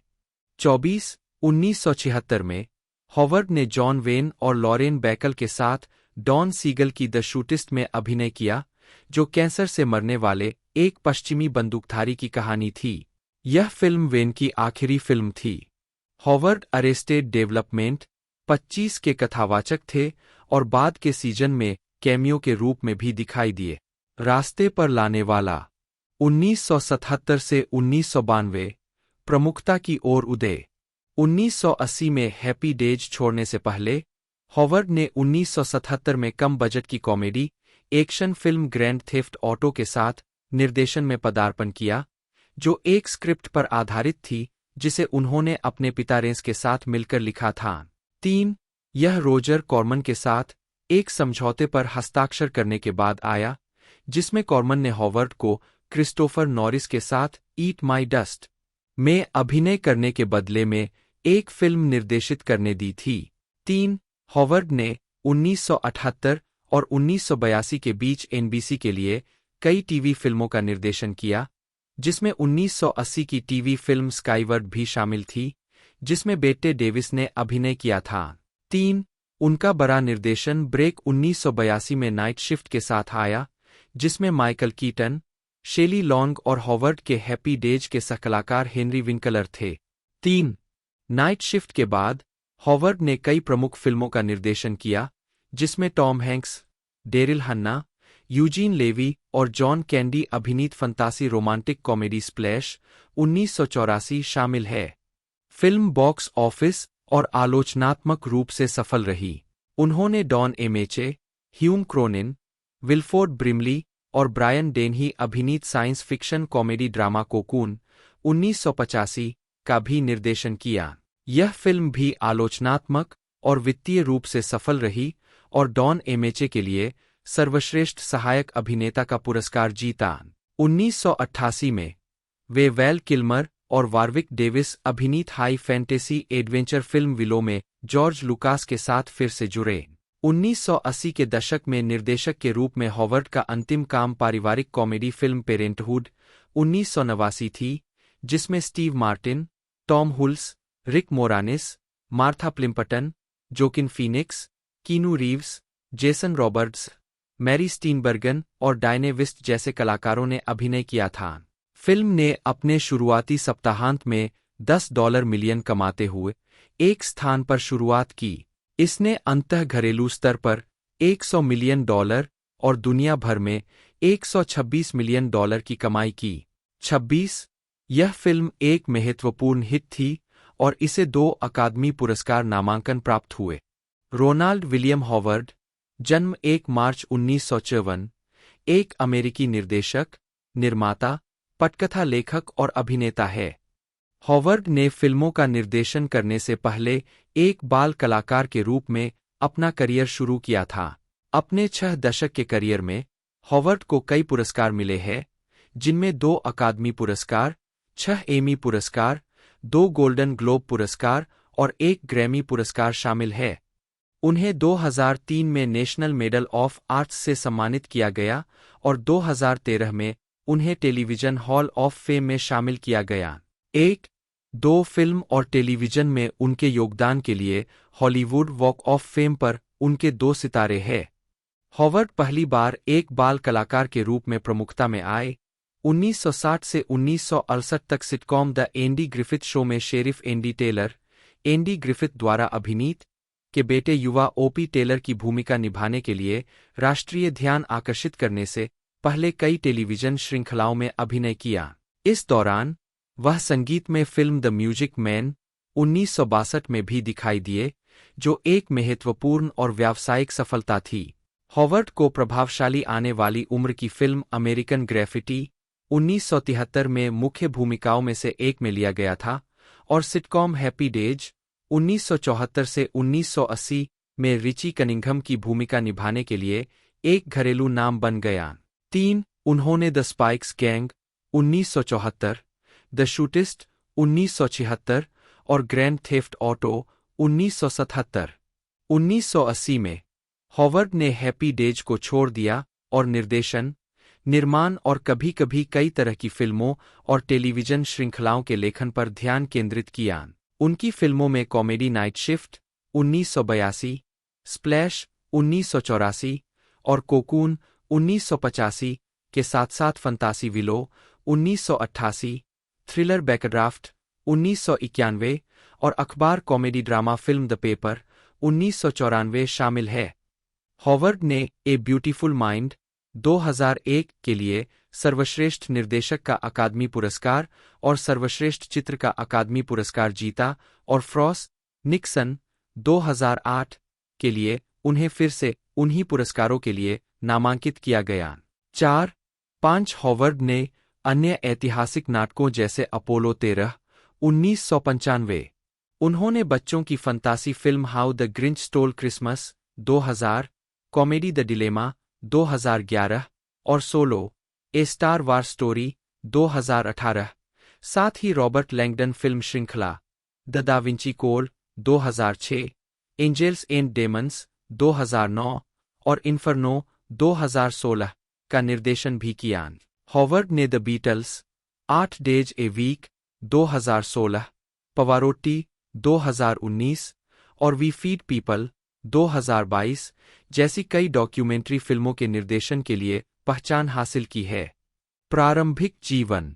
Speaker 2: 24. 1976 में हॉवर्ड ने जॉन वेन और लॉरेन बैकल के साथ डॉन सीगल की द शूटिस्ट में अभिनय किया, जो कैंसर से मरने वाले एक पश्चिमी बंदूकधारी की कहानी थी। यह फिल्म वेन की आखिरी फिल्म थी। हॉवर्ड अरेस्टेड डेवलपमेंट 25 के कथावाचक थे और बाद के सीजन में कैमियो के रूप में भी दिखाई दिए। रास्ते पर लाने वाला 1977 से 1992 प्रमुखता की ओर उदय। 1980 में हैप्पी डेज छोड़ने से पहले हॉवर्ड ने 1977 में कम बजट की comedy action film grand theft auto के साथ निर्देशन में पदार्पण किया, जो एक स्क्रिप्ट पर आधारित थी जिसे उन्होंने अपने पिता रेंस के साथ मिलकर लिखा था। 3. यह रोजर कॉर्मन के साथ एक समझौते पर हस्ताक्षर करने के बाद आया, जिसमें कॉर्मन ने हॉवर्ड को क्रिस्टोफर नॉरिस के साथ ईट माई डस्ट में अभिनय करने के बदले में एक फिल्म निर्देशित करने दी थी। 3. हॉवर्ड ने 1978 और 1982 के बीच एनबीसी के लिए कई टीवी फिल्मों का निर्देशन किया, जिसमें 1980 की टीवी फिल्म स्काईवर्ड भी शामिल थी, जिसमें बेट्टे डेविस ने अभिनय किया था। 3. उनका बड़ा निर्देशन ब्रेक 1982 में नाइट शिफ्ट के साथ आया, जिसमें माइकल कीटन, शेली लॉन्ग और हॉवर्ड के हैप्पी डेज के सहकलाकार हेनरी विंकलर थे। 3. नाइट शिफ्ट के बाद हॉवर्ड ने कई प्रमुख फिल्मों का निर्देशन किया, जिसमें टॉम हैंक्स, डेरिल हन्ना, यूजीन लेवी और जॉन कैंडी अभिनीत फंतासी रोमांटिक कॉमेडी स्प्लैश 1984 शामिल है। फिल्म बॉक्स ऑफिस और आलोचनात्मक रूप से सफल रही। उन्होंने डॉन एमेचे, ह्यूम क्रोनिन, विल्फोर्ड ब्रिमली और ब्रायन डेनही अभिनीत science fiction comedy drama cocoon 1985 का भी निर्देशन किया। यह फिल्म भी आलोचनात्मक और वित्तीय रूप से सफल रही और डॉन एमेचे के लिए सर्वश्रेष्ठ सहायक अभिनेता का पुरस्कार जीता। 1988 में वे वैल किल्मर और वारविक डेविस अभिनीत high fantasy adventure film willow में जॉर्ज लुकास के साथ फिर से जुड़े। 1980 के दशक में निर्देशक के रूप में हॉवर्ड का अंतिम काम पारिवारिक कॉमेडी फिल्म पेरेंटहुड 1989 थी, जिसमें Steve Martin, Tom Hulce, Rick Moranis, Martha Plimpton, Joaquin Phoenix, Keanu Reeves, Jason Robards, Mary Steenburgen और डायने विस्ट जैसे कलाकारों ने अभिनय किया था। फिल्म ने अपने शुरुआती सप्ताहांत में $10 मिलियन कमाते हुए एक स्थान पर शुरुआत की। इसने अंतः घरेलू स्तर पर $100 मिलियन और दुनिया भर में $126 मिलियन की कमाई की। 26. यह फिल्म एक महत्वपूर्ण हिट थी और इसे 2 अकादमी पुरस्कार नामांकन प्राप्त हुए। रोनाल्ड विलियम हॉवर्ड, जन्म 1 मार्च 1954, एक अमेरिकी निर्देशक, निर्माता, पटकथा लेखक और अभिनेता है। हॉवर्ड ने फिल्मों का निर्देशन करने से पहले एक बाल कलाकार के रूप में अपना करियर शुरू किया था। अपने 6 दशक के करियर में हॉवर्ड को कई पुरस्कार मिले हैं, जिनमें 2 अकादमी पुरस्कार, 6 एमी पुरस्कार, 2 गोल्डन ग्लोब पुरस्कार और 1 ग्रैमी पुरस्कार शामिल है। उन्हें 2003 में नेशनल मेडल ऑफ आर्ट्स से सम्मानित किया गया और 2013 में उन्हें टेलीविजन हॉल ऑफ फेम में शामिल किया गया। एक, दो फिल्म और टेलीविजन में उनके योगदान के लिए हॉलीवुड वॉक ऑफ फेम पर उनके 2 सितारे हैं। हॉवर्ड पहली बार एक बाल कलाकार के रूप में प्रमुखता में आए। 1960 से 1968 तक sitcom the Andy Griffith show में sheriff Andy Taylor, Andy Griffith द्वारा अभिनीत के बेटे युवा ओपी टेलर की भूमिका निभाने के लिए राष्ट्रीय ध्यान आकर्षित करने से पहले कई टेलीविजन श्रृंखलाओं में अभिनय किया। इस दौरान वह संगीत में फिल्म द म्यूजिक मैन 1962 में भी दिखाई दिए, जो एक महत्वपूर्ण और व्यावसायिक सफलता थी। हॉवर्ड को प्रभावशाली आने वाली उम्र की फिल्म अमेरिकन ग्रेफिटी 1973 में मुख्य भूमिकाओं में से एक में लिया गया था और सिटकॉम हैप्पी डेज 1974 से 1980 में रिची कनिंघम की भूमिका निभाने के लिए एक घरेलू नाम बन गया। 3. उन्होंने द स्पाइक्स गैंग 1974, द शूटिस्ट 1976 और ग्रैंड थेफ्ट ऑटो 1977। 1980 में हॉवर्ड ने हैप्पी डेज को छोड़ दिया और निर्देशन, निर्माण और कभी-कभी कई तरह की फिल्मों और टेलीविजन श्रृंखलाओं के लेखन पर ध्यान केंद्रित किया। उनकी फिल्मों में कॉमेडी नाइट शिफ्ट 1982, स्प्लैश 1984 और कोकून 1985 के साथ-साथ फंतासी विलो 1988, थ्रिलर बैकड्राफ्ट 1991 और अखबार comedy drama film the paper 1994 शामिल है। हॉवर्ड ने ए ब्यूटीफुल माइंड 2001 के लिए सर्वश्रेष्ठ निर्देशक का अकादमी पुरस्कार और सर्वश्रेष्ठ चित्र का अकादमी पुरस्कार जीता और फ्रॉस निक्सन 2008 के लिए उन्हें फिर से उन्हीं पुरस्कारों के लिए नामांकित किया गया। 4. 5. हॉवर्ड ने अन्य ऐतिहासिक नाटकों जैसे अपोलो 13 1995, उन्होंने बच्चों की fantasy film How the Grinch stall Christmas 2000, comedy the Dilemma 2011 और Solo a Star War Story 2018, साथ ही रॉबर्ट लैंगडन फिल्म श्रृंखला the Da Vinci Code 2006, Angels and Demons 2009 और इन्फर्नो 2016 का निर्देशन भी किया। हॉवर्ड ने the Beatles 8 days a week 2016, Pavarotti 2019 और वी फीड पीपल 2022 जैसी कई डॉक्यूमेंट्री फिल्मों के निर्देशन के लिए पहचान हासिल की है। प्रारंभिक जीवन।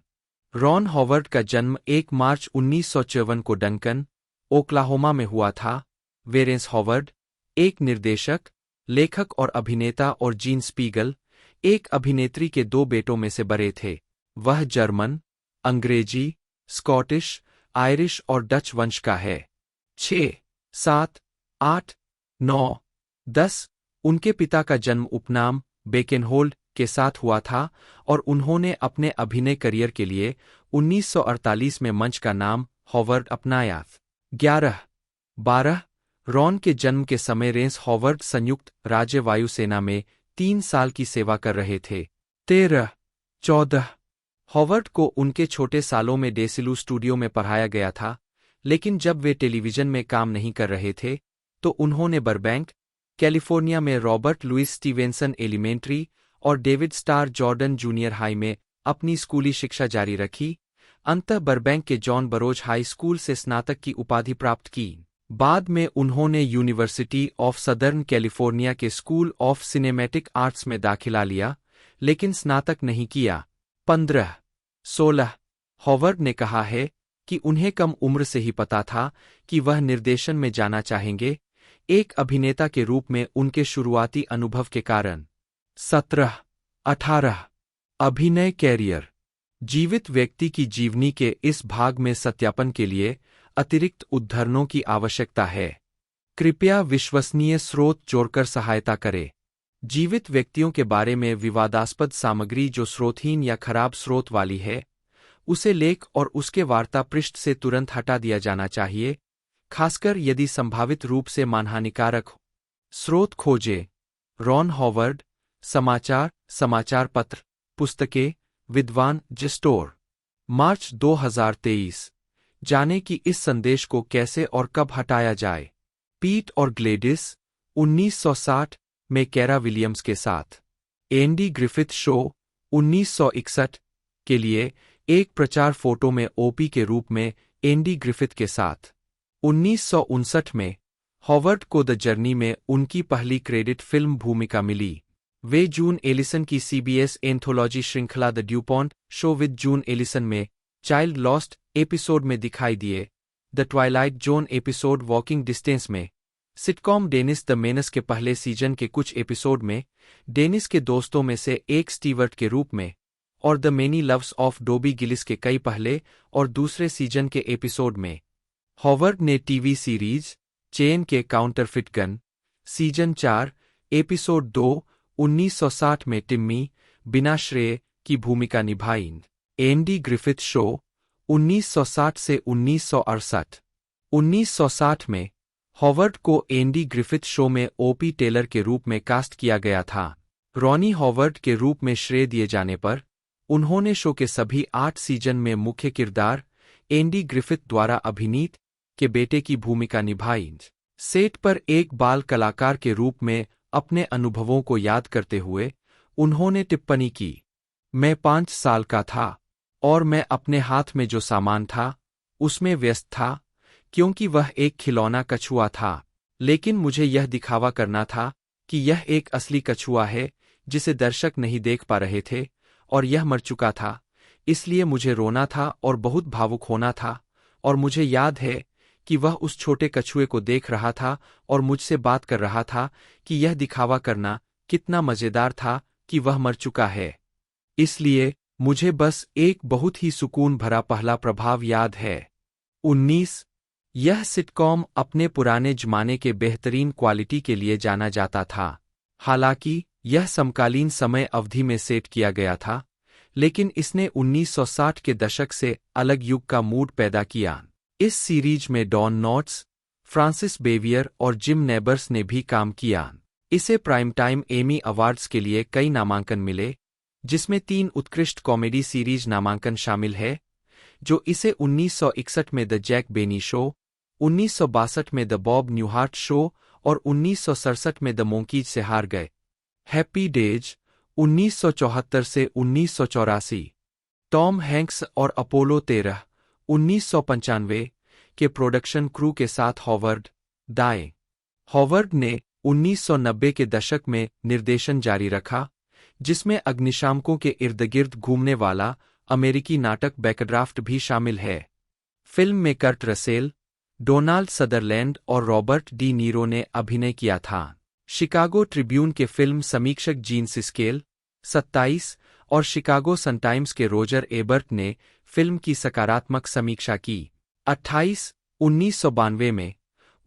Speaker 2: रॉन हॉवर्ड का जन्म 1 मार्च 1954 को डंकन, ओक्लाहोमा में हुआ था। वेरेंस हॉवर्ड एक निर्देशक, लेखक और अभिनेता और जीन स्पीगल एक अभिनेत्री के 2 बेटों में से बड़े थे। वह जर्मन, अंग्रेजी, स्कॉटिश, आयरिश और डच वंश का है। 6, 7, 8, 9, 10 उनके पिता का जन्म उपनाम बेकेनहोल्ड के साथ हुआ था और उन्होंने अपने अभिनय करियर के लिए 1948 में मंच का नाम हॉवर्ड अपनाया। 11, 12 रॉन के जन्म के समय रेंस हॉवर्ड संयुक्त राज्य वायुसेना में 3 साल की सेवा कर रहे थे। 13, 14 हॉवर्ड को उनके छोटे सालों में डेसिलू स्टूडियो में पढ़ाया गया था, लेकिन जब वे टेलीविजन में काम नहीं कर रहे थे तो उन्होंने बरबैंक, कैलिफोर्निया में रॉबर्ट लुइस स्टीवेंसन एलिमेंट्री और David star Jordan junior high में अपनी स्कूली शिक्षा जारी रखी। अंततः बरबैंक के जॉन बरोज हाई स्कूल से स्नातक की उपाधि प्राप्त की। बाद में उन्होंने यूनिवर्सिटी ऑफ सदर्न कैलिफोर्निया के स्कूल ऑफ सिनेमैटिक आर्ट्स में दाखिला लिया, लेकिन स्नातक नहीं किया। 15, 16 हॉवर्ड ने कहा है कि उन्हें कम उम्र से ही पता था कि वह निर्देशन में जाना चाहेंगे, एक अभिनेता के रूप में उनके शुरुआती अनुभव के कारण। 17, 18 अभिनय कैरियर। जीवित व्यक्ति की जीवनी के इस भाग में सत्यापन के लिए अतिरिक्त उद्धरणों की आवश्यकता है। कृपया विश्वसनीय स्रोत जोड़कर सहायता करें। जीवित व्यक्तियों के बारे में विवादास्पद सामग्री जो स्रोतहीन या खराब स्रोत वाली है, उसे लेख और उसके वार्ता पृष्ठ से तुरंत हटा दिया जाना चाहिए, खासकर यदि संभावित रूप से मानहानिकारक हो। स्रोत खोजें। रॉन हॉवर्ड, समाचार, समाचार पत्र, पुस्तकें, विद्वान जिस्टोर। मार्च 2023। जाने कि इस संदेश को कैसे और कब हटाया जाए। पीट और ग्लेडिस, 1960 में कैरा विलियम्स के साथ। एंडी ग्रिफिथ शो 1961 के लिए एक प्रचार फोटो में ओपी के रूप में एंडी ग्रिफिथ के साथ। 1959 में हॉवर्ड को द जर्नी में उनकी पहली क्रेडिट फिल्म भूमिका मिली। वे जून एलिसन की सीबीएस एंथोलॉजी श्रृंखला the DuPont show with June Allyson में चाइल्ड लॉस्ट एपिसोड में दिखाई दिए। The Twilight Zone episode walking distance में, सिटकॉम डेनिस द मेनस के पहले सीजन के कुछ एपिसोड में डेनिस के दोस्तों में से एक स्टीवर्ट के रूप में, और the many loves of Dobby Gillies के कई पहले और दूसरे सीजन के एपिसोड में। हॉवर्ड ने टीवी सीरीज चेन के काउंटरफिट गन सीजन 4 एपिसोड 2 1960 में टिम्मी बिना श्रेय की भूमिका निभाई। एंडी ग्रिफिथ शो 1960 से 1968। 1960 में हॉवर्ड को एंडी ग्रिफिथ शो में ओपी टेलर के रूप में कास्ट किया गया था। रॉनी हॉवर्ड के रूप में श्रेय दिए जाने पर उन्होंने शो के सभी 8 सीजन में मुख्य किरदार एंडी ग्रिफिथ द्वारा अभिनीत के बेटे की भूमिका निभाई। सेट पर एक बाल कलाकार के रूप में अपने अनुभवों को याद करते हुए उन्होंने टिप्पणी की, मैं 5 साल का था और मैं अपने हाथ में जो सामान था उसमें व्यस्त था, क्योंकि वह एक खिलौना कछुआ था, लेकिन मुझे यह दिखावा करना था कि यह एक असली कछुआ है जिसे दर्शक नहीं देख पा रहे थे और यह मर चुका था, इसलिए मुझे रोना था और बहुत भावुक होना था, और मुझे याद है कि वह उस छोटे कछुए को देख रहा था और मुझसे बात कर रहा था कि यह दिखावा करना कितना मजेदार था कि वह मर चुका है। इसलिए मुझे बस एक बहुत ही सुकून भरा पहला प्रभाव याद है। 19 यह सिटकॉम अपने पुराने जमाने के बेहतरीन क्वालिटी के लिए जाना जाता था। हालांकि यह समकालीन समय अवधि में सेट किया गया था, लेकिन इसने 1960 के दशक से अलग युग का मूड पैदा किया। इस सीरीज में डॉन नोट्स, फ्रांसिस बेवियर और जिम नेबर्स ने भी काम किया। इसे प्राइम टाइम एमी अवार्ड्स के लिए कई नामांकन मिले, जिसमें 3 उत्कृष्ट कॉमेडी सीरीज नामांकन शामिल है, जो इसे 1961 में द जैक बेनी शो, 1962 में द बॉब न्यूहार्ट शो और 1967 में द मोंकीज से हार गए। हैप्पी डेज 1974 से 1984। टॉम हैंक्स और अपोलो 13 1995 के प्रोडक्शन क्रू के साथ हॉवर्ड दाएं। हॉवर्ड ने 1990 के दशक में निर्देशन जारी रखा, जिसमें अग्निशामकों के इर्द-गिर्द घूमने वाला अमेरिकी नाटक बैकड्राफ्ट भी शामिल है। फिल्म में कर्ट रसेल, डोनाल्ड सदरलैंड और रॉबर्ट डी नीरो ने अभिनय किया था। शिकागो ट्रिब्यून के फिल्म समीक्षक जीन सिस्केल 27 और शिकागो सन-टाइम्स के रोजर एबर्ट ने फिल्म की सकारात्मक समीक्षा की। 28 1992 में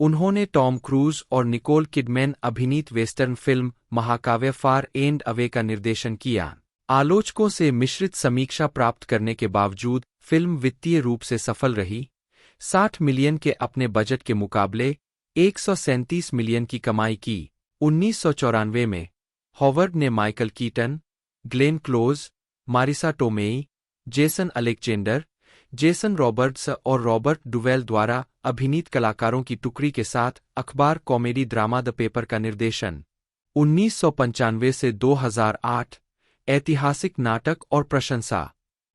Speaker 2: उन्होंने टॉम क्रूज और निकोल किडमैन अभिनीत वेस्टर्न फिल्म महाकाव्य फार एंड अवे का निर्देशन किया। आलोचकों से मिश्रित समीक्षा प्राप्त करने के बावजूद फिल्म वित्तीय रूप से सफल रही। 60 मिलियन के अपने बजट के मुकाबले 137 मिलियन की कमाई की। 1994 में हॉवर्ड ने Michael Keaton, Glenn Close, Marisa Tomei, Jason Alexander, Jason Robards और रॉबर्ट डुवेल द्वारा अभिनीत कलाकारों की टुकड़ी के साथ अखबार कॉमेडी ड्रामा द पेपर का निर्देशन। 1995 से 2008 ऐतिहासिक नाटक और प्रशंसा।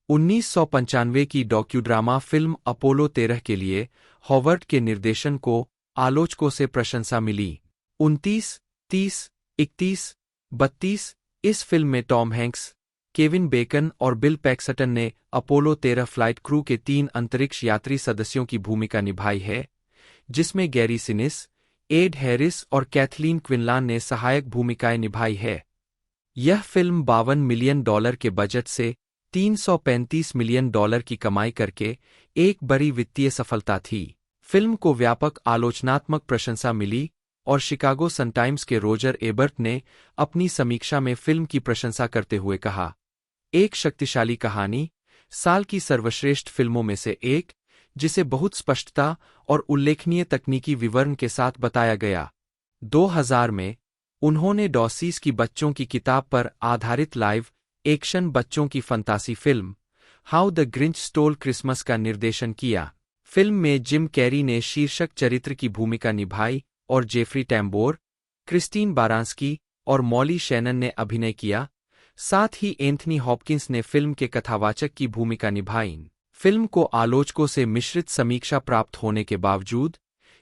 Speaker 2: 1995 की डॉक्यूड्रामा फिल्म अपोलो 13 के लिए हॉवर्ड के निर्देशन को आलोचकों से प्रशंसा मिली। 29, 30, 31, 32 इस फिल्म में टॉम हैंक्स, केविन बेकन और बिल पैक्सटन ने अपोलो 13 फ्लाइट क्रू के 3 अंतरिक्ष यात्री सदस्यों की भूमिका निभाई है, जिसमें गैरी सिनिस, एड हैरिस और कैथलीन क्विनलान ने सहायक भूमिकाएं निभाई है। यह फिल्म $52 मिलियन के बजट से $335 मिलियन की कमाई करके एक बड़ी वित्तीय सफलता थी। फिल्म को व्यापक आलोचनात्मक प्रशंसा मिली और शिकागो सन-टाइम्स के रोजर एबर्ट ने अपनी समीक्षा में फिल्म की प्रशंसा करते हुए कहा, एक शक्तिशाली कहानी, साल की सर्वश्रेष्ठ फिल्मों में से एक, जिसे बहुत स्पष्टता और उल्लेखनीय तकनीकी विवरण के साथ बताया गया। 2000 में उन्होंने डॉसीस की बच्चों की किताब पर आधारित लाइव एक्शन बच्चों की fantasy film How the Grinch stall Christmas का निर्देशन किया। फिल्म में जिम कैरी ने शीर्षक चरित्र की भूमिका निभाई और जेफरी टैम्बोर, क्रिस्टीन बारांस्की और मॉली शैनन ने अभिनय किया। साथ ही एंथनी हॉपकिंस ने फिल्म के कथावाचक की भूमिका निभाई। फिल्म को आलोचकों से मिश्रित समीक्षा प्राप्त होने के बावजूद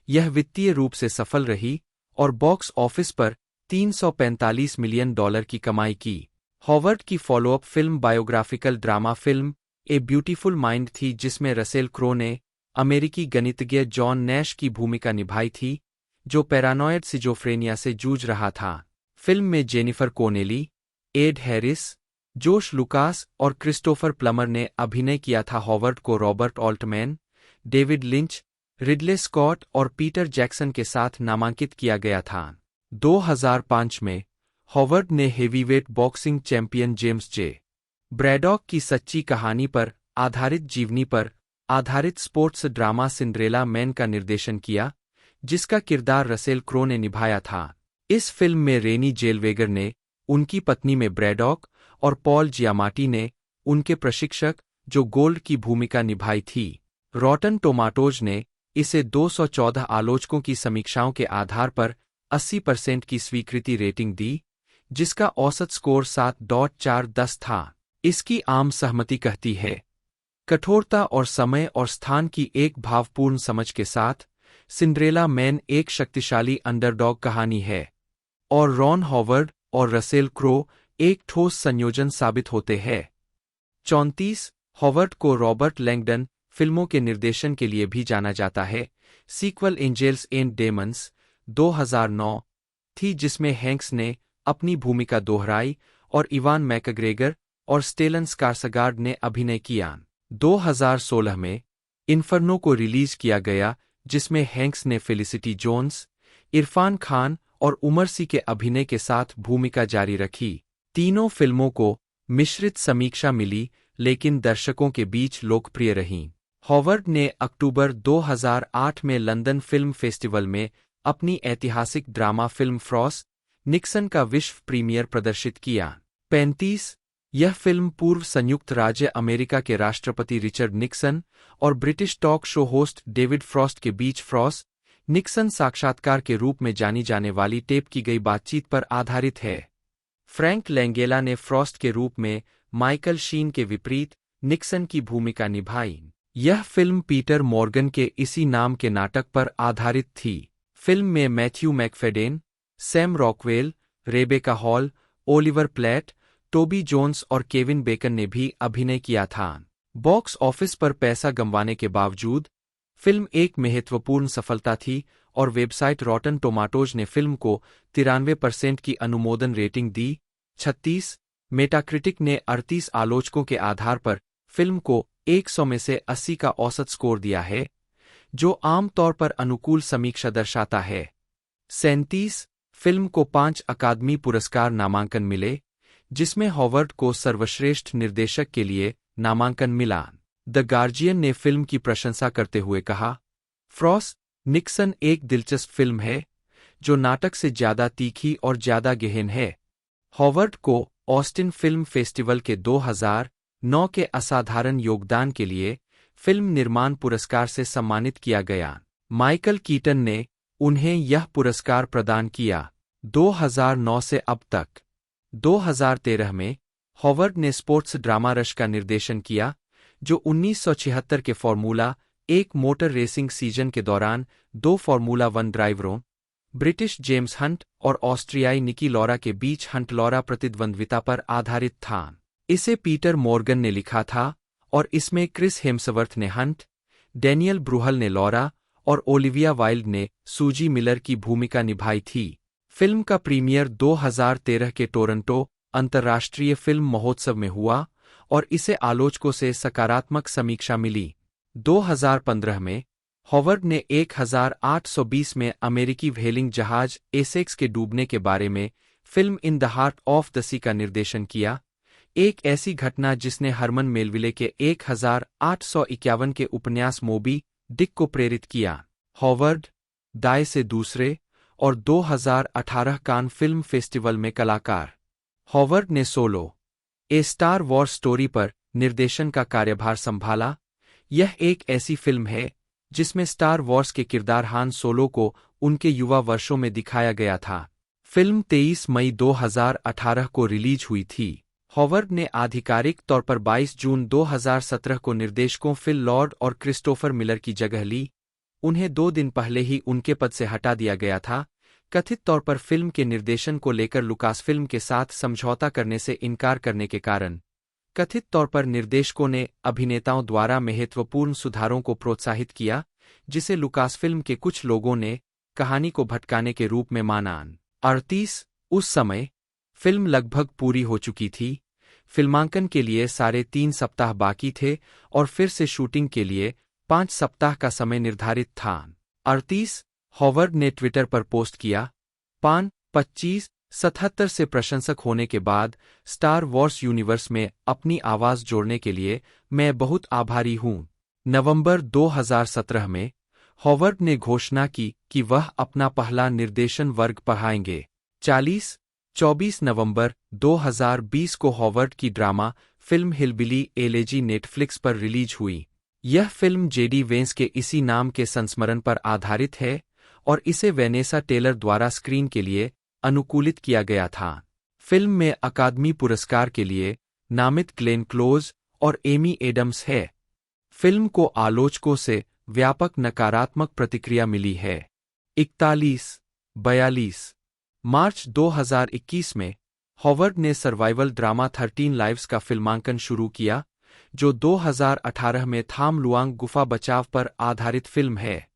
Speaker 2: यह वित्तीय रूप से सफल रही और बॉक्स ऑफिस पर $345 मिलियन की कमाई की। हॉवर्ड की follow up film biographical drama film a beautiful mind थी, जिसमें रसेल क्रो ने अमेरिकी गणितज्ञ जॉन नैश की भूमिका निभाई थी, जो पैरानॉयड सिजोफ्रेनिया से जूझ रहा था। फिल्म में Jennifer Connelly, Ed Harris, Josh Lucas और क्रिस्टोफर प्लमर ने अभिनय किया था। हॉवर्ड को Robert Altman, David Lynch, Ridley Scott और पीटर जैक्सन के साथ नामांकित किया गया था। 2005 में हॉवर्ड ने हेवीवेट बॉक्सिंग चैंपियन जेम्स जे. ब्रैडॉक की सच्ची कहानी पर आधारित जीवनी पर आधारित स्पोर्ट्स ड्रामा सिंड्रेला मैन का निर्देशन किया, जिसका किरदार रसेल क्रो ने निभाया था। इस फिल्म में रेनी जेलवेगर ने उनकी पत्नी में ब्रैडॉक और पॉल जियामाटी ने उनके प्रशिक्षक जो गोल्ड की भूमिका निभाई थी। रॉटन टोमाटोज ने इसे 214 आलोचकों की समीक्षाओं के आधार पर 80% की स्वीकृति रेटिंग दी, जिसका औसत स्कोर 7.410 था। इसकी आम सहमति कहती है, कठोरता और समय और स्थान की एक भावपूर्ण समझ के साथ सिंड्रेला मैन एक शक्तिशाली अंडरडॉग कहानी है और रॉन हॉवर्ड और रसेल क्रो एक ठोस संयोजन साबित होते हैं। 34 हॉवर्ड को रॉबर्ट लैंगडन फिल्मों के निर्देशन के लिए भी जाना जाता है। सीक्वल एंजेल्स एंड डेमन्स 2009 थी, जिसमें हैंक्स ने अपनी भूमिका दोहराई और इवान मैकग्रेगर और स्टेलन स्कार्सगार्ड ने अभिनय किया। 2016 में इन्फर्नो को रिलीज किया गया, जिसमें हैंक्स ने फेलिसिटी जोन्स, इरफान खान और उमर सी के अभिनय के साथ भूमिका जारी रखी। तीनों फिल्मों को मिश्रित समीक्षा मिली, लेकिन दर्शकों के बीच लोकप्रिय रहीं। हॉवर्ड ने अक्टूबर 2008 में लंदन फिल्म फेस्टिवल में अपनी ऐतिहासिक ड्रामा फिल्म फ्रॉस्ट निक्सन का विश्व प्रीमियर प्रदर्शित किया। 35 यह फिल्म पूर्व संयुक्त राज्य अमेरिका के राष्ट्रपति रिचर्ड निक्सन और British talk show host David Frost के बीच फ्रॉस्ट निक्सन साक्षात्कार के रूप में जानी जाने वाली टेप की गई बातचीत पर आधारित है। फ्रैंक लैंगेला ने फ्रॉस्ट के रूप में माइकल शीन के विपरीत निक्सन की भूमिका निभाई। यह फिल्म पीटर मॉर्गन के इसी नाम के नाटक पर आधारित थी। फिल्म में Matthew Macfadyen, Sam Rockwell, Rebecca Hall, Oliver Platt, Toby Jones और केविन बेकन ने भी अभिनय किया था। बॉक्स ऑफिस पर पैसा गंवाने के बावजूद फिल्म एक महत्वपूर्ण सफलता थी और वेबसाइट रॉटन टोमाटोज ने फिल्म को 93% की अनुमोदन रेटिंग दी। 36 मेटाक्रिटिक ने 38 आलोचकों के आधार पर फिल्म को 100 में से 80 का औसत स्कोर दिया है, जो आमतौर पर अनुकूल समीक्षा दर्शाता है। 37 फिल्म को 5 अकादमी पुरस्कार नामांकन मिले, जिसमें हॉवर्ड को सर्वश्रेष्ठ निर्देशक के लिए नामांकन मिला। द गार्जियन ने फिल्म की प्रशंसा करते हुए कहा, फ्रॉस्ट निक्सन एक दिलचस्प फिल्म है, जो नाटक से ज्यादा तीखी और ज्यादा गहन है। हॉवर्ड को ऑस्टिन फिल्म फेस्टिवल के 2009 के असाधारण योगदान के लिए फिल्म निर्माण पुरस्कार से सम्मानित किया गया। माइकल कीटन ने उन्हें यह पुरस्कार प्रदान किया। 2009 से अब तक 2013 में हॉवर्ड ने स्पोर्ट्स ड्रामा रश का निर्देशन किया, जो 1976 के फॉर्मूला 1 मोटर रेसिंग सीजन के दौरान 2 फॉर्मूला 1 ड्राइवरों, ब्रिटिश जेम्स हंट और ऑस्ट्रियाई निकी लॉरा के बीच हंट लॉरा प्रतिद्वंद्विता पर आधारित था। इसे पीटर मॉर्गन ने लिखा था और इसमें क्रिस हेम्सवर्थ ने हंट, डैनियल ब्रूहल ने लॉरा और ओलिविया वाइल्ड ने सूजी मिलर की भूमिका निभाई थी। फिल्म का प्रीमियर 2013 के टोरंटो अंतर्राष्ट्रीय फिल्म महोत्सव में हुआ और इसे आलोचकों से सकारात्मक समीक्षा मिली। 2015 में हॉवर्ड ने 1820 में अमेरिकी व्हेलिंग जहाज एसेक्स के डूबने के बारे में film in the Heart of the Sea का निर्देशन किया, एक ऐसी घटना जिसने हरमन मेलविले के 1851 के उपन्यास मोबी डिक को प्रेरित किया। हॉवर्ड दाएं से दूसरे और 2018 कान फिल्म फेस्टिवल में कलाकार। हॉवर्ड ने solo a star war story पर निर्देशन का कार्यभार संभाला। यह एक ऐसी फिल्म है जिसमें स्टार वॉर्स के किरदार हान सोलो को उनके युवा वर्षों में दिखाया गया था। फिल्म 23 मई 2018 को रिलीज हुई थी। हॉवर्ड ने आधिकारिक तौर पर 22 जून 2017 को निर्देशकों फिल लॉर्ड और क्रिस्टोफर मिलर की जगह ली। उन्हें 2 दिन पहले ही उनके पद से हटा दिया गया था, कथित तौर पर फिल्म के निर्देशन को लेकर लुकासफिल्म के साथ समझौता करने से इनकार करने के कारण। कथित तौर पर निर्देशकों ने अभिनेताओं द्वारा महत्वपूर्ण सुधारों को प्रोत्साहित किया, जिसे लुकासफिल्म के कुछ लोगों ने कहानी को भटकाने के रूप में माना। 38 उस समय फिल्म लगभग पूरी हो चुकी थी। फिल्मांकन के लिए 3.5 सप्ताह बाकी थे और फिर से शूटिंग के लिए 5 सप्ताह का समय निर्धारित था। 38 हॉवर्ड ने ट्विटर पर पोस्ट किया, 25-77 से प्रशंसक होने के बाद स्टार वॉर्स यूनिवर्स में अपनी आवाज जोड़ने के लिए मैं बहुत आभारी हूं। नवंबर 2017 में हॉवर्ड ने घोषणा की कि वह अपना पहला निर्देशन वर्ग पढ़ाएंगे। 24 नवंबर 2020 को हॉवर्ड की ड्रामा फिल्म हिलबिली एलेजी नेटफ्लिक्स पर रिलीज हुई। यह फिल्म जेडी वेंस के इसी नाम के संस्मरण पर आधारित है और इसे वेनेसा टेलर द्वारा स्क्रीन के लिए अनुकूलित किया गया था। फिल्म में अकादमी पुरस्कार के लिए नामित ग्लेन क्लोज और एमी एडम्स है। फिल्म को आलोचकों से व्यापक नकारात्मक प्रतिक्रिया मिली है। 41 मार्च 2021 में हॉवर्ड ने सर्वाइवल ड्रामा 13 लाइव्स का फिल्मांकन शुरू किया, जो 2018 में थाम लुआंग गुफा बचाव पर आधारित फिल्म है।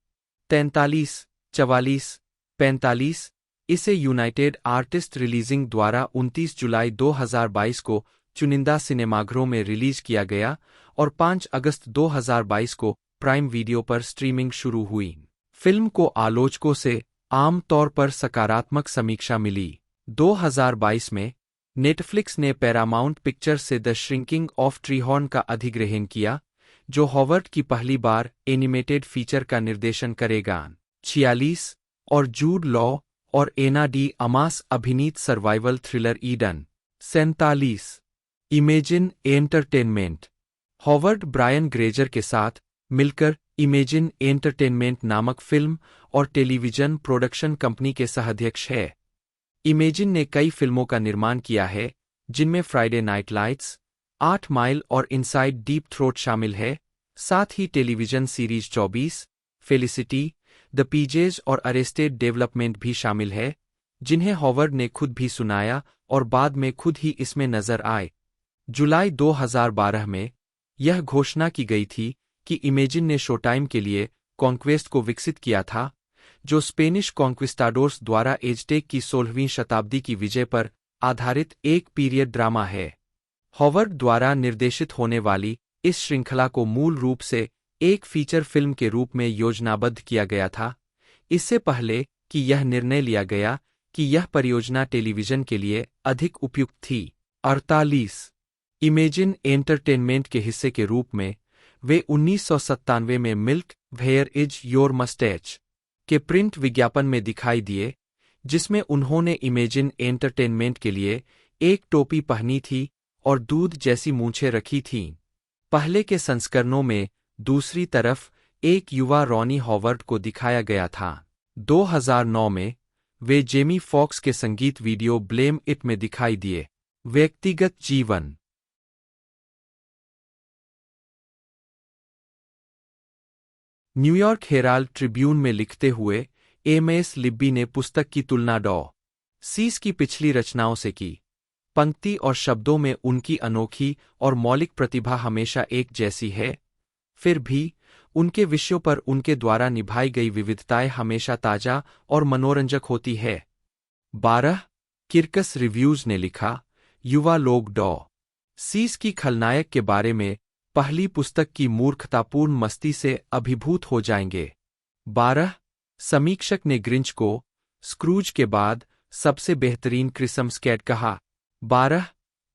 Speaker 2: 43-44-45 इसे यूनाइटेड आर्टिस्ट रिलीजिंग द्वारा 29 जुलाई 2022 को चुनिंदा सिनेमाघरों में रिलीज किया गया और 5 अगस्त 2022 को प्राइम वीडियो पर स्ट्रीमिंग शुरू हुई। फिल्म को आलोचकों से आम तौर पर सकारात्मक समीक्षा मिली। 2022 में नेटफ्लिक्स ने पैरामाउंट पिक्चर्स से द श्रिंकिंग ऑफ ट्रीहॉर्न का अधिग्रहण किया, जो हॉवर्ड की पहली बार एनिमेटेड फीचर का निर्देशन करेगा। 46 और जूड लॉ और एना डी अमास अभिनीत survival thriller Eden. 47 Imagine Entertainment Howard Brian Grazer के साथ मिलकर इमेजिन एंटरटेनमेंट नामक फिल्म और टेलीविजन प्रोडक्शन कंपनी के सहाध्यक्ष है। इमेजिन ने कई फिल्मों का निर्माण किया है, जिनमें फ्राइडे नाइट लाइट्स, 8 माइल और इनसाइड डीप थ्रोट शामिल है। साथ ही television series 24, Felicity, the PJs और अरेस्टेड डेवलपमेंट भी शामिल है, जिन्हें हॉवर्ड ने खुद भी सुनाया और बाद में खुद ही इसमें नजर आए। जुलाई 2012 में यह घोषणा की गई थी कि इमेजिन ने शोटाइम के लिए कॉन्क्वेस्ट को विकसित किया था, जो स्पेनिश कॉन्क्विस्टाडोर्स द्वारा एज़टेक की 16वीं शताब्दी की विजय पर आधारित एक पीरियड ड्रामा है। हॉवर्ड द्वारा निर्देशित होने वाली इस श्रृंखला को मूल रूप से एक फीचर फिल्म के रूप में योजनाबद्ध किया गया था, इससे पहले कि यह निर्णय लिया गया कि यह परियोजना टेलीविजन के लिए अधिक उपयुक्त थी। 48 इमेजिन एंटरटेनमेंट के हिस्से के रूप में वे 1997 में milk where is your moustache के प्रिंट विज्ञापन में दिखाई दिए, जिसमें उन्होंने इमेजिन एंटरटेनमेंट के लिए एक टोपी पहनी थी और दूध जैसी मूंछें रखी थीं। पहले के संस्करणों में दूसरी तरफ एक युवा रॉनी हॉवर्ड को दिखाया गया था। 2009 में वे जेमी फॉक्स के संगीत वीडियो ब्लेम इट में दिखाई दिए। व्यक्तिगत जीवन न्यूयॉर्क हेराल्ड ट्रिब्यून में लिखते हुए एमएस लिब्बी ने पुस्तक की तुलना डॉ. सीस की पिछली रचनाओं से की। पंक्ति और शब्दों में उनकी अनोखी और मौलिक प्रतिभा हमेशा एक जैसी है, फिर भी उनके विषयों पर उनके द्वारा निभाई गई विविधताएं हमेशा ताजा और मनोरंजक होती है। 12 किर्कस रिव्यूज ने लिखा, युवा लोग डॉ. सीस की खलनायक के बारे में पहली पुस्तक की मूर्खतापूर्ण मस्ती से अभिभूत हो जाएंगे। 12 समीक्षक ने ग्रिंच को स्क्रूज के बाद सबसे बेहतरीन क्रिसमस कैट कहा। 12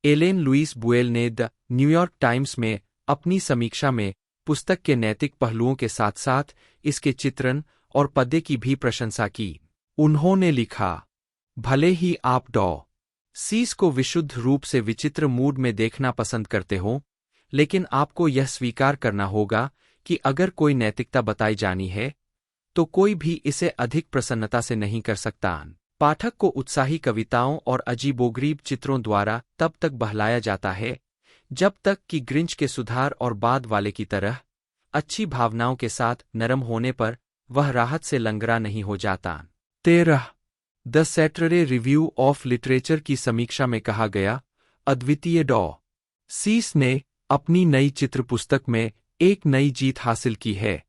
Speaker 2: एलेन लुइस बुएल ने द न्यूयॉर्क टाइम्स में अपनी समीक्षा में पुस्तक के नैतिक पहलुओं के साथ साथ इसके चित्रण और पद्य की भी प्रशंसा की। उन्होंने लिखा, भले ही आप डॉ. सीस को विशुद्ध रूप से विचित्र मूड में देखना पसंद करते हो, लेकिन आपको यह स्वीकार करना होगा कि अगर कोई नैतिकता बताई जानी है, तो कोई भी इसे अधिक प्रसन्नता से नहीं कर सकता। पाठक को उत्साही कविताओं और अजीबोगरीब चित्रों द्वारा तब तक बहलाया जाता है जब तक कि ग्रिंच के सुधार और बाद वाले की तरह अच्छी भावनाओं के साथ नरम होने पर वह राहत से लंगड़ा नहीं हो जाता। 13 the Saturday review of literature की समीक्षा में कहा गया, अद्वितीय डॉ. सीस ने अपनी नई चित्र पुस्तक में एक नई जीत हासिल की है।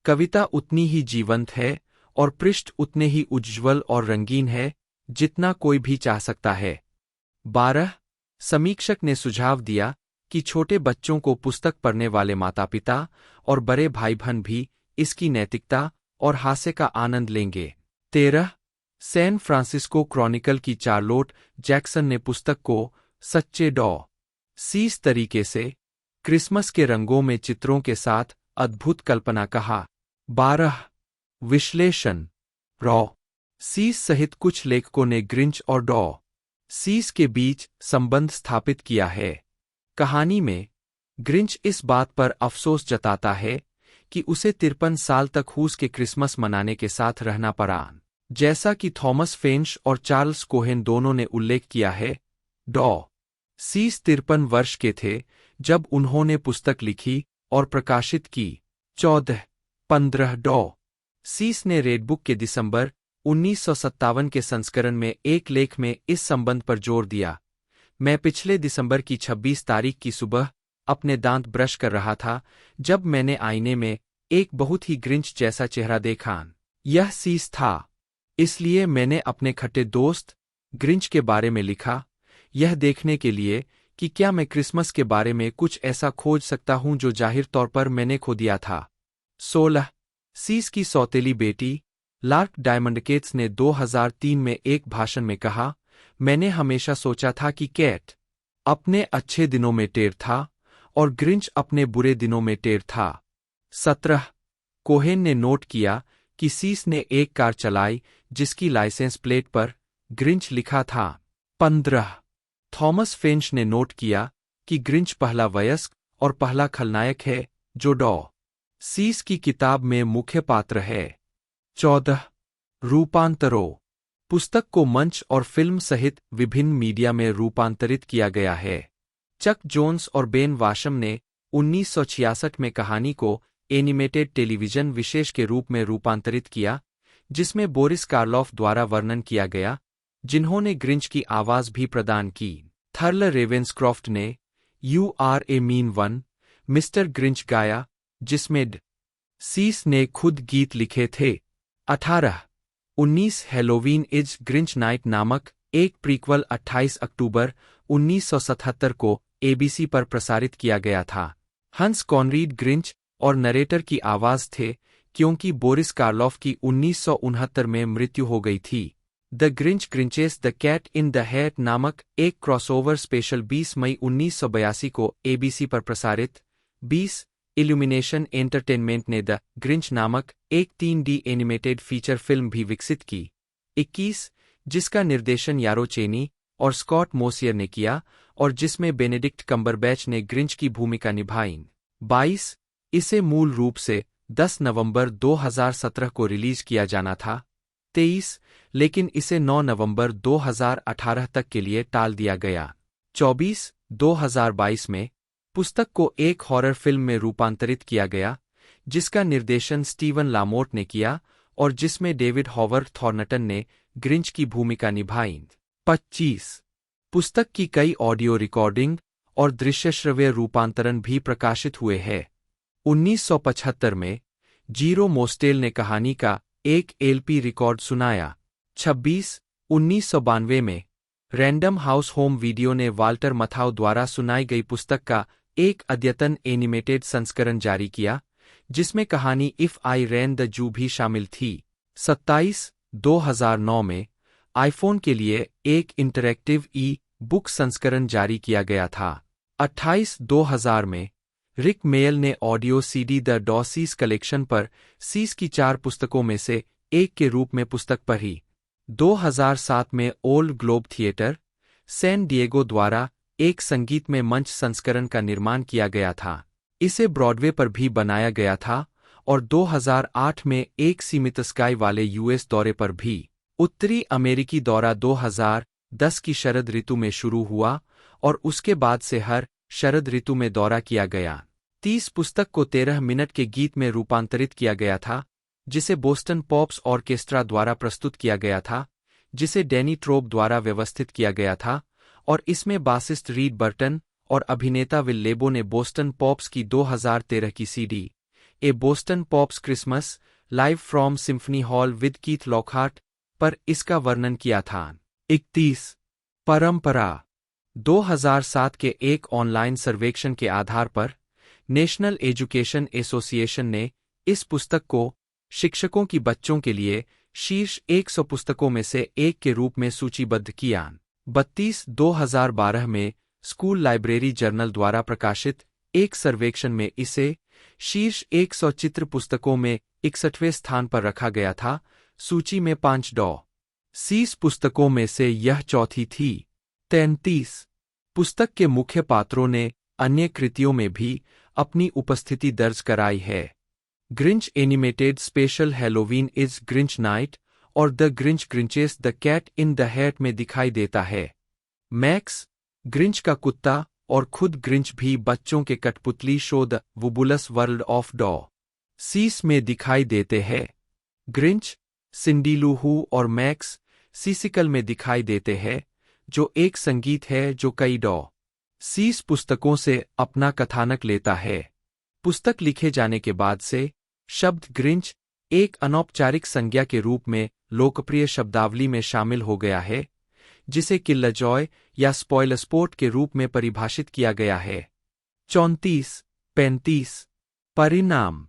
Speaker 2: कविता उतनी ही जीवंत है और पृष्ठ उतने ही उज्ज्वल और रंगीन है जितना कोई भी चाह सकता है। 12 समीक्षक ने सुझाव दिया कि छोटे बच्चों को पुस्तक पढ़ने वाले माता पिता और बड़े भाई बहन भी इसकी नैतिकता और हास्य का आनंद लेंगे। 13 सैन फ्रांसिस्को क्रॉनिकल की चार्लोट जैक्सन ने पुस्तक को सच्चे डॉ. सीस तरीके से क्रिसमस के रंगों में चित्रों के साथ अद्भुत कल्पना कहा। 12 विश्लेषण रॉ. सीस सहित कुछ लेखकों ने ग्रिंच और डॉ. सीस के बीच संबंध स्थापित किया है। कहानी में ग्रिंच इस बात पर अफसोस जताता है कि उसे 53 साल तक हूस के क्रिसमस मनाने के साथ रहना पड़ा। जैसा कि थॉमस फेंच और चार्ल्स कोहेन दोनों ने उल्लेख किया है, डॉ. सीस 53 वर्ष के थे जब उन्होंने पुस्तक लिखी और प्रकाशित की। 14-15 डॉ. सीस ने रेडबुक के दिसंबर 1957 के संस्करण में एक लेख में इस संबंध पर जोर दिया। मैं पिछले दिसंबर की 26 तारीख की सुबह अपने दांत ब्रश कर रहा था जब मैंने आईने में एक बहुत ही ग्रिंच जैसा चेहरा देखा। यह सीस था। इसलिए मैंने अपने खट्टे दोस्त ग्रिंच के बारे में लिखा, यह देखने के लिए कि क्या मैं क्रिसमस के बारे में कुछ ऐसा खोज सकता हूं जो जाहिर तौर पर मैंने खो दिया था। 16 सीस की सौतेली बेटी लार्क डायमंडकेट्स ने 2003 में एक भाषण में कहा, मैंने हमेशा सोचा था कि कैट अपने अच्छे दिनों में टेर था और ग्रिंच अपने बुरे दिनों में टेर था। 17 कोहेन ने नोट किया कि सीस ने एक कार चलाई जिसकी लाइसेंस प्लेट पर ग्रिंच लिखा था। 15 थॉमस फेंच ने नोट किया कि ग्रिंच पहला वयस्क और पहला खलनायक है जो डॉ. सीस की किताब में मुख्य पात्र है। 14 रूपांतरों पुस्तक को मंच और फिल्म सहित विभिन्न मीडिया में रूपांतरित किया गया है। चक जोन्स और बेन वाशम ने 1966 में कहानी को एनिमेटेड टेलीविजन विशेष के रूप में रूपांतरित किया, जिसमें बोरिस कार्लोफ द्वारा वर्णन किया गया, जिन्होंने ग्रिंच की आवाज भी प्रदान की। थर्ल रेवेंसक्रॉफ्ट ने you are a mean one mister Grinch गाया, जिसमें ड. सीस ने खुद गीत लिखे थे। 18-19 हैलोवीन इज ग्रिंच नाइट नामक एक प्रीक्वल 28 अक्टूबर 1977 को एबीसी पर प्रसारित किया गया था। हंस कॉनरीड ग्रिंच और नरेटर की आवाज थे क्योंकि बोरिस कार्लोफ की 1969 में मृत्यु हो गई थी। The Grinch Grinches the cat in the Hat नामक एक क्रॉसओवर स्पेशल 20 मई 1982 को एबीसी पर प्रसारित। 20 इल्यूमिनेशन एंटरटेनमेंट ने द ग्रिंच नामक एक 3D एनिमेटेड फीचर फिल्म भी विकसित की। 21 जिसका निर्देशन यारो चेनी और स्कॉट मोसियर ने किया और जिसमें बेनेडिक्ट कम्बरबैच ने ग्रिंच की भूमिका निभाई। 22 इसे मूल रूप से 10 नवंबर 2017 को रिलीज किया जाना था। 23 लेकिन इसे 9 नवंबर 2018 तक के लिए टाल दिया गया। 24 2022 में पुस्तक को एक हॉरर फिल्म में रूपांतरित किया गया, जिसका निर्देशन स्टीवन लामोर्ट ने किया और जिसमें डेविड हॉवर्ड थॉर्नटन ने ग्रिंच की भूमिका निभाई। 25 पुस्तक की कई ऑडियो रिकॉर्डिंग और दृश्यश्रव्य रूपांतरण भी प्रकाशित हुए हैं। 1975 में जीरो मोस्टेल ने कहानी का एक एलपी रिकॉर्ड सुनाया। 26 1992 में रैंडम हाउस होम वीडियो ने वाल्टर मथाउ द्वारा सुनाई गई पुस्तक का एक अद्यतन एनिमेटेड संस्करण जारी किया, जिसमें कहानी if I rain the zoo भी शामिल थी। 27 2009 में आईफोन के लिए एक इंटरैक्टिव बुक संस्करण जारी किया गया था। 28 2000 में रिक मेयल ने ऑडियो सीडी द डॉ सीस कलेक्शन पर सीस की 4 पुस्तकों में से एक के रूप में पुस्तक पढ़ी। 2007 में old globe theatre, San Diego द्वारा एक संगीत में मंच संस्करण का निर्माण किया गया था। इसे ब्रॉडवे पर भी बनाया गया था और 2008 में एक सीमित स्काई वाले यूएस दौरे पर भी। उत्तरी अमेरिकी दौरा 2010 की शरद ऋतु में शुरू हुआ और उसके बाद से हर शरद ऋतु में दौरा किया गया। 30 पुस्तक को 13 मिनट के गीत में रूपांतरित किया गया था, जिसे बोस्टन पॉप्स ऑर्केस्ट्रा द्वारा प्रस्तुत किया गया था, जिसे डैनी ट्रोब द्वारा व्यवस्थित किया गया था, और इसमें बासिस्ट रीड बर्टन और अभिनेता विल लेबो ने बोस्टन पॉप्स की 2013 की CD A Boston pops Christmas live from symphony hall with Keith Lockhart पर इसका वर्णन किया था। 31 परंपरा 2007 के एक ऑनलाइन सर्वेक्षण के आधार पर नेशनल एजुकेशन एसोसिएशन ने इस पुस्तक को शिक्षकों की बच्चों के लिए शीर्ष 100 पुस्तकों में से एक के रूप में सूचीबद्ध किया। 32 2012 में स्कूल लाइब्रेरी जर्नल द्वारा प्रकाशित एक सर्वेक्षण में इसे शीर्ष 100 चित्र पुस्तकों में 61वें स्थान पर रखा गया था। सूची में 5 पुस्तकों में से यह चौथी थी। 33 पुस्तक के मुख्य पात्रों ने अन्य कृतियों में भी अपनी उपस्थिति दर्ज कराई है। Grinch animated special Halloween is Grinch night और the Grinch Grinches the cat in the Hat में दिखाई देता है। मैक्स ग्रिंच का कुत्ता और खुद ग्रिंच भी बच्चों के कठपुतली शो द वुबुलस वर्ल्ड ऑफ डॉ सीस में दिखाई देते हैं। ग्रिंच सिंडी लू हू और मैक्स सीसिकल में दिखाई देते हैं, जो एक संगीत है जो कई डॉ सीस पुस्तकों से अपना कथानक लेता है। पुस्तक लिखे जाने के बाद से शब्द ग्रिंच एक अनौपचारिक संज्ञा के रूप में लोकप्रिय शब्दावली में शामिल हो गया है, जिसे किल्लजॉय या स्पॉइलस्पोर्ट के रूप में परिभाषित किया गया है। 34 परिणाम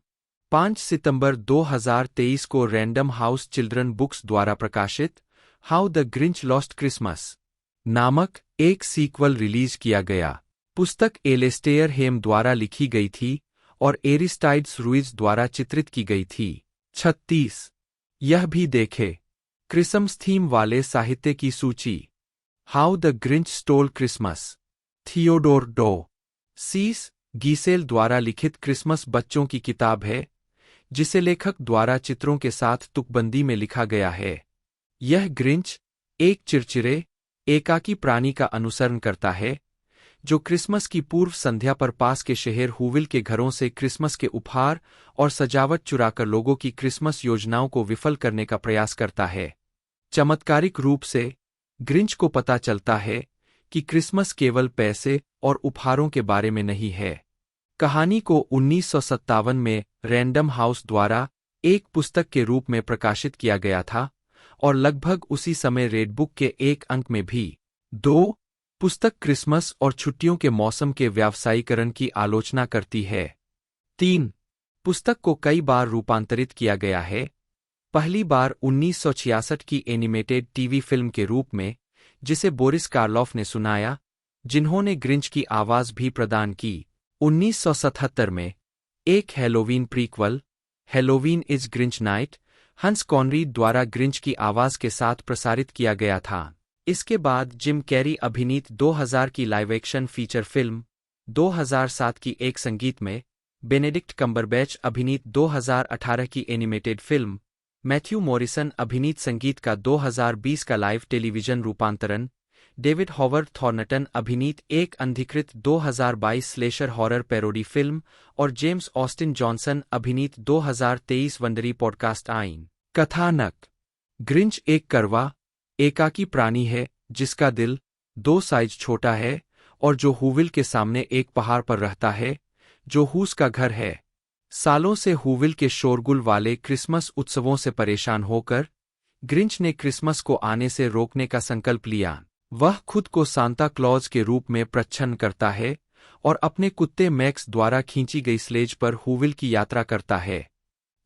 Speaker 2: 5 सितंबर 2023 को रैंडम हाउस चिल्ड्रन बुक्स द्वारा प्रकाशित how the Grinch lost Christmas नामक एक सीक्वल रिलीज किया गया। पुस्तक एलेस्टेयर हेम द्वारा लिखी गई थी और एरिस्टाइड्स रुइज द्वारा चित्रित की गई थी। 36 यह भी देखे क्रिसमस थीम वाले साहित्य की सूची। How the Grinch stall Christmas Theodor डो सीस गीसेल द्वारा लिखित क्रिसमस बच्चों की किताब है, जिसे लेखक द्वारा चित्रों के साथ तुकबंदी में लिखा गया है। यह ग्रिंच एक चिड़चिड़े एकाकी प्राणी का अनुसरण करता है, जो क्रिसमस की पूर्व संध्या पर पास के शहर हुविल के घरों से क्रिसमस के उपहार और सजावट चुराकर लोगों की क्रिसमस योजनाओं को विफल करने का प्रयास करता है। चमत्कारिक रूप से ग्रिंच को पता चलता है कि क्रिसमस केवल पैसे और उपहारों के बारे में नहीं है। कहानी को 1957 में रैंडम हाउस द्वारा एक पुस्तक के रूप में प्रकाशित किया गया था और लगभग उसी समय रेड बुक के एक अंक में भी। 2 पुस्तक क्रिसमस और छुट्टियों के मौसम के व्यावसायीकरण की आलोचना करती है। 3 पुस्तक को कई बार रूपांतरित किया गया है। पहली बार 1966 की एनिमेटेड टीवी फिल्म के रूप में, जिसे बोरिस कार्लोफ ने सुनाया, जिन्होंने ग्रिंच की आवाज भी प्रदान की। 1977 में एक Halloween prequel Halloween is Grinch night हंस कॉनरीड द्वारा ग्रिंच की आवाज के साथ प्रसारित किया गया था। इसके बाद जिम कैरी अभिनीत 2000 की लाइव एक्शन फीचर फिल्म 2007 की एक संगीत में, बेनेडिक्ट कम्बरबैच अभिनीत 2018 की एनिमेटेड फिल्म, मैथ्यू मॉरिसन अभिनीत संगीत का 2020 का लाइव टेलीविजन रूपांतरण, डेविड हॉवर्ड थॉर्नटन अभिनीत एक अनधिकृत 2022 स्लेशर हॉरर पैरोडी फिल्म और जेम्स ऑस्टिन जॉनसन अभिनीत 2023 वंडरी पॉडकास्ट आइन। कथानक ग्रिंच एक कड़वा एकाकी प्राणी है जिसका दिल 2 साइज छोटा है और जो हुविल के सामने एक पहाड़ पर रहता है, जो हूस का घर है। सालों से हुविल के शोरगुल वाले क्रिसमस उत्सवों से परेशान होकर ग्रिंच ने क्रिसमस को आने से रोकने का संकल्प लिया। वह खुद को सांता क्लॉज के रूप में प्रच्छन्न करता है और अपने कुत्ते मैक्स द्वारा खींची गई स्लेज पर हुविल की यात्रा करता है।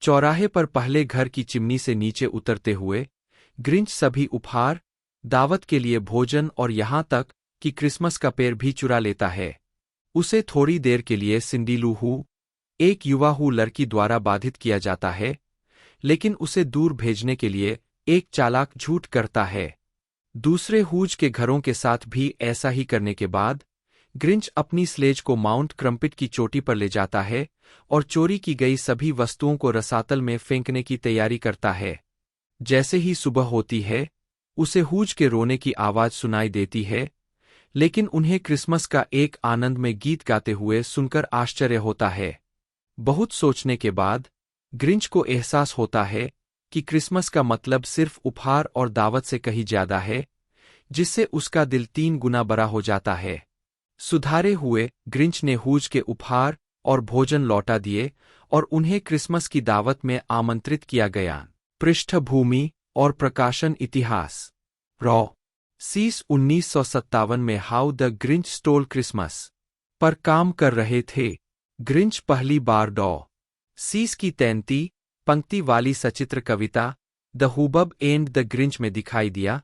Speaker 2: चौराहे पर पहले घर की चिमनी से नीचे उतरते हुए ग्रिंच सभी उपहार, दावत के लिए भोजन और यहां तक कि क्रिसमस का पेड़ भी चुरा लेता है। उसे थोड़ी देर के लिए सिंडी लू हू, एक युवा हू लड़की द्वारा बाधित किया जाता है, लेकिन उसे दूर भेजने के लिए एक चालाक झूठ करता है। दूसरे हूज के घरों के साथ भी ऐसा ही करने के बाद ग्रिंच अपनी स्लेज को माउंट क्रम्पिट की चोटी पर ले जाता है और चोरी की गई सभी वस्तुओं को रसातल में फेंकने की तैयारी करता है। जैसे ही सुबह होती है उसे हूज के रोने की आवाज सुनाई देती है, लेकिन उन्हें क्रिसमस का एक आनंद में गीत गाते हुए सुनकर आश्चर्य होता है। बहुत सोचने के बाद ग्रिंच को एहसास होता है कि क्रिसमस का मतलब सिर्फ उपहार और दावत से कहीं ज्यादा है, जिससे उसका दिल 3 गुना बड़ा हो जाता है। सुधारे हुए ग्रिंच ने हूज के उपहार और भोजन लौटा दिए और उन्हें क्रिसमस की दावत में आमंत्रित किया गया। पृष्ठभूमि और प्रकाशन इतिहास। रॉ सीस 1957 में how the Grinch stall Christmas पर काम कर रहे थे। ग्रिंच पहली बार डॉ सीस की 33 पंक्ति वाली सचित्र कविता द हुबब एंड द ग्रिंच में दिखाई दिया,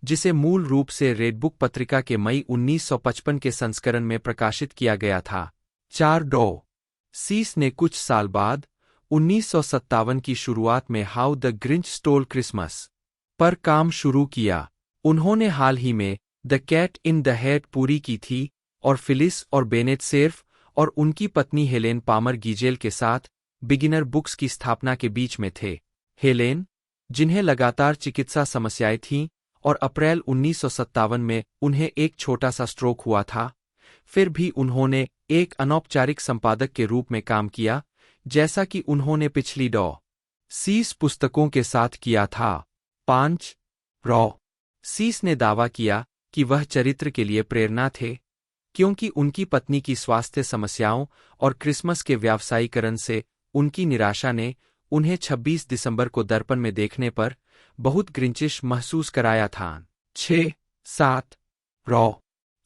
Speaker 2: जिसे मूल रूप से रेडबुक पत्रिका के मई 1955 के संस्करण में प्रकाशित किया गया था। 4 डॉ सीस ने कुछ साल बाद 1957 की शुरुआत में how the Grinch stall Christmas पर काम शुरू किया। उन्होंने हाल ही में the cat in the hat पूरी की थी और फिलिस और बेनेट सेर्फ और उनकी पत्नी हेलेन पामर गीजेल के साथ बिगिनर बुक्स की स्थापना के बीच में थे। हेलेन, जिन्हें लगातार चिकित्सा समस्याएं थीं और अप्रैल 1957 में उन्हें एक छोटा सा स्ट्रोक हुआ था, फिर भी उन्होंने एक अनौपचारिक संपादक के रूप में काम किया, जैसा कि उन्होंने पिछली डॉ सीस पुस्तकों के साथ किया था। 5 रॉ सीस ने दावा किया कि वह चरित्र के लिए प्रेरणा थे, क्योंकि उनकी पत्नी की स्वास्थ्य समस्याओं और क्रिसमस के व्यावसायीकरण से उनकी निराशा ने उन्हें 26 दिसंबर को दर्पण में देखने पर बहुत ग्रिंचिश महसूस कराया था। 6-7 रॉ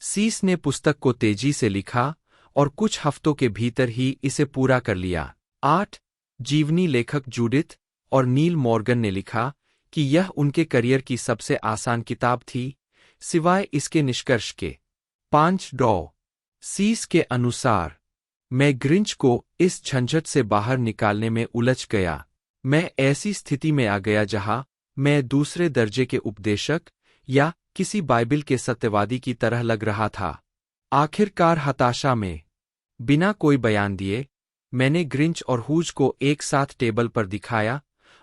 Speaker 2: सीस ने पुस्तक को तेजी से लिखा और कुछ हफ्तों के भीतर ही इसे पूरा कर लिया। 8 जीवनी लेखक जूडिथ और नील मॉर्गन ने लिखा कि यह उनके करियर की सबसे आसान किताब थी, सिवाय इसके निष्कर्ष के। 5 डॉ सीस के अनुसार, मैं ग्रिंच को इस झंझट से बाहर निकालने में उलझ गया। मैं ऐसी स्थिति में आ गया जहां मैं दूसरे दर्जे के उपदेशक या किसी बाइबिल के सत्यवादी की तरह लग रहा था। आखिरकार हताशा में, बिना कोई बयान दिए, मैंने ग्रिंच और हूज को एक साथ टेबल पर दिखाया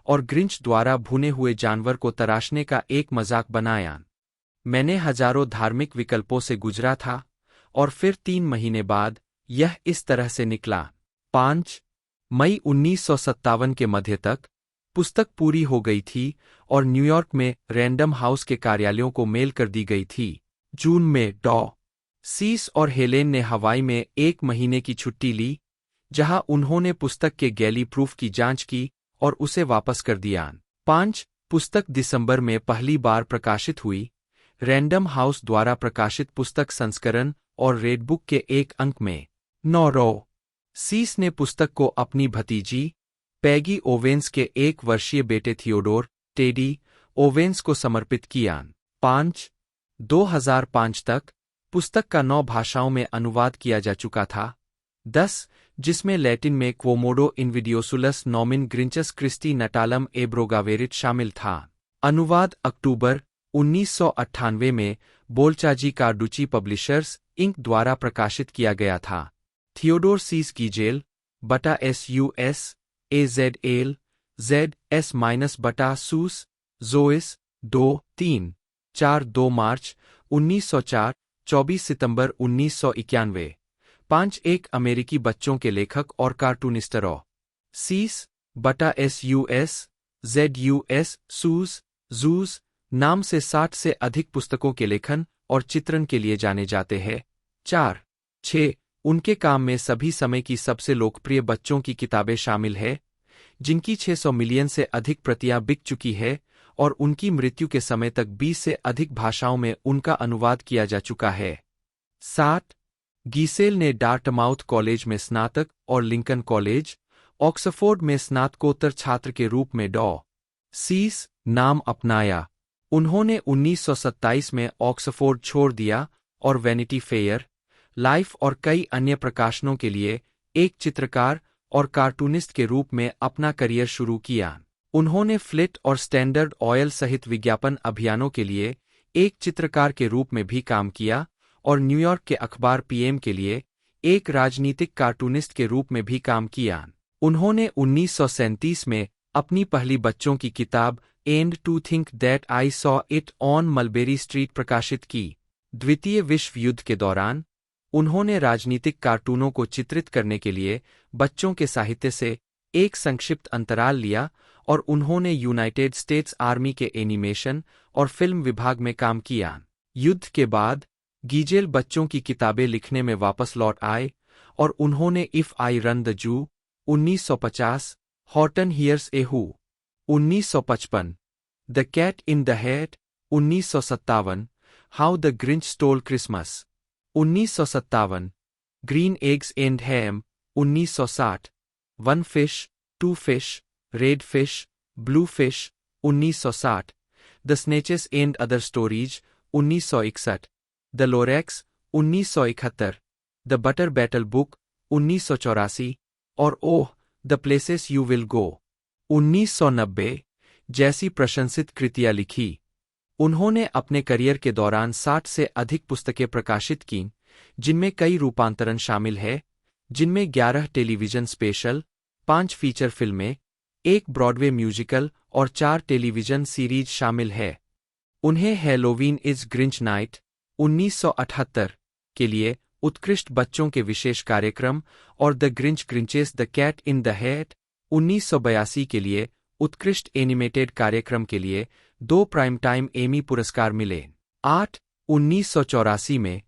Speaker 2: और ग्रिंच द्वारा भुने हुए जानवर को तराशने का एक मजाक बनाया। मैंने हजारों धार्मिक विकल्पों से गुजरा था और फिर 3 महीने बाद यह इस तरह से निकला। 5 मई 1957 के मध्य तक पुस्तक पूरी हो गई थी और न्यूयॉर्क में रैंडम हाउस के कार्यालयों को मेल कर दी गई थी। जून में डॉ सीस और हेलेन ने हवाई में 1 महीने की छुट्टी ली, जहां उन्होंने पुस्तक के गैली प्रूफ की जांच की और उसे वापस कर दिया। 5 पुस्तक दिसंबर में पहली बार प्रकाशित हुई। रैंडम हाउस द्वारा प्रकाशित पुस्तक संस्करण और रेडबुक के एक अंक में। 9 रॉ सीस ने पुस्तक को अपनी भतीजी पैगी ओवेंस के 1 वर्षीय बेटे थियोडोर टेडी ओवेंस को समर्पित किया। 5 2005 तक पुस्तक का 9 भाषाओं में अनुवाद किया जा चुका था। 10 जिसमें लैटिन में क्वोमोडो इनविडियोसुलस नॉमिन ग्रिंचस क्रिस्टी नटालम एब्रोगावेरिट शामिल था। अनुवाद अक्टूबर 1998 में बोलचाजी कार्डुची पब्लिशर्स इंक द्वारा प्रकाशित किया गया था। थियोडोर सीस गीजेल बटा SUS AZL ZS- बटा सूस जोइस 2-3 4 मार्च 1904 24 सितंबर 1991। 5 एक अमेरिकी बच्चों के लेखक और कार्टूनिस्ट रॉ सीस बटा SUS ZUS सूस जूस नाम से 60 से अधिक पुस्तकों के लेखन और चित्रण के लिए जाने जाते हैं। 4-6 उनके काम में सभी समय की सबसे लोकप्रिय बच्चों की किताबें शामिल हैं, जिनकी 600 मिलियन से अधिक प्रतियां बिक चुकी है और उनकी मृत्यु के समय तक 20 से अधिक भाषाओं में उनका अनुवाद किया जा चुका है। 7 गीसेल ने डार्टमाउथ कॉलेज में स्नातक और लिंकन कॉलेज, ऑक्सफोर्ड में स्नातकोत्तर छात्र के रूप में डॉ सीस नाम अपनाया। उन्होंने 1927 में ऑक्सफोर्ड छोड़ दिया और वैनिटी फेयर, लाइफ और कई अन्य प्रकाशनों के लिए एक चित्रकार और कार्टूनिस्ट के रूप में अपना करियर शुरू किया। उन्होंने फ्लिट और स्टैंडर्ड ऑयल सहित विज्ञापन अभियानों के लिए एक चित्रकार के रूप में भी काम किया और न्यूयॉर्क के अखबार PM के लिए एक राजनीतिक कार्टूनिस्ट के रूप में भी काम किया। उन्होंने 1937 में अपनी पहली बच्चों की किताब and to think that I saw it on Mulberry Street प्रकाशित की। द्वितीय विश्व युद्ध के दौरान उन्होंने राजनीतिक कार्टूनों को चित्रित करने के लिए बच्चों के साहित्य से एक संक्षिप्त अंतराल लिया और उन्होंने यूनाइटेड स्टेट्स आर्मी के एनिमेशन और फिल्म विभाग में काम किया। युद्ध के बाद गीजेल बच्चों की किताबें लिखने में वापस लौट आए और उन्होंने if I run the zoo 1950, Horton hears a Who 1955, the cat in the Hat 1957, How the Grinch stall Christmas 1957, Green Eggs and Ham 1960, one fish, two fish, red fish, blue fish 1960, the Sneetches and other stories 1961, the Lorax 1971, the Butter Battle Book 1984 और oh the places you will go 1990 जैसी प्रशंसित कृतियां लिखी। उन्होंने अपने career के दौरान 60 से अधिक पुस्तकें प्रकाशित कीं, जिनमें कई रूपांतरण शामिल है, जिनमें 11 टेलीविजन स्पेशल, 5 फीचर फिल्में, 1 ब्रॉडवे म्यूजिकल और 4 टेलीविजन सीरीज शामिल है। उन्हें हैलोवीन इज ग्रिंच नाइट 1978 के लिए उत्कृष्ट बच्चों के विशेष कार्यक्रम और the Grinch Grinches the cat in the Hat 1982 के लिए उत्कृष्ट एनिमेटेड कार्यक्रम के लिए 2 प्राइम टाइम एमी पुरस्कार मिले। 8 1984 में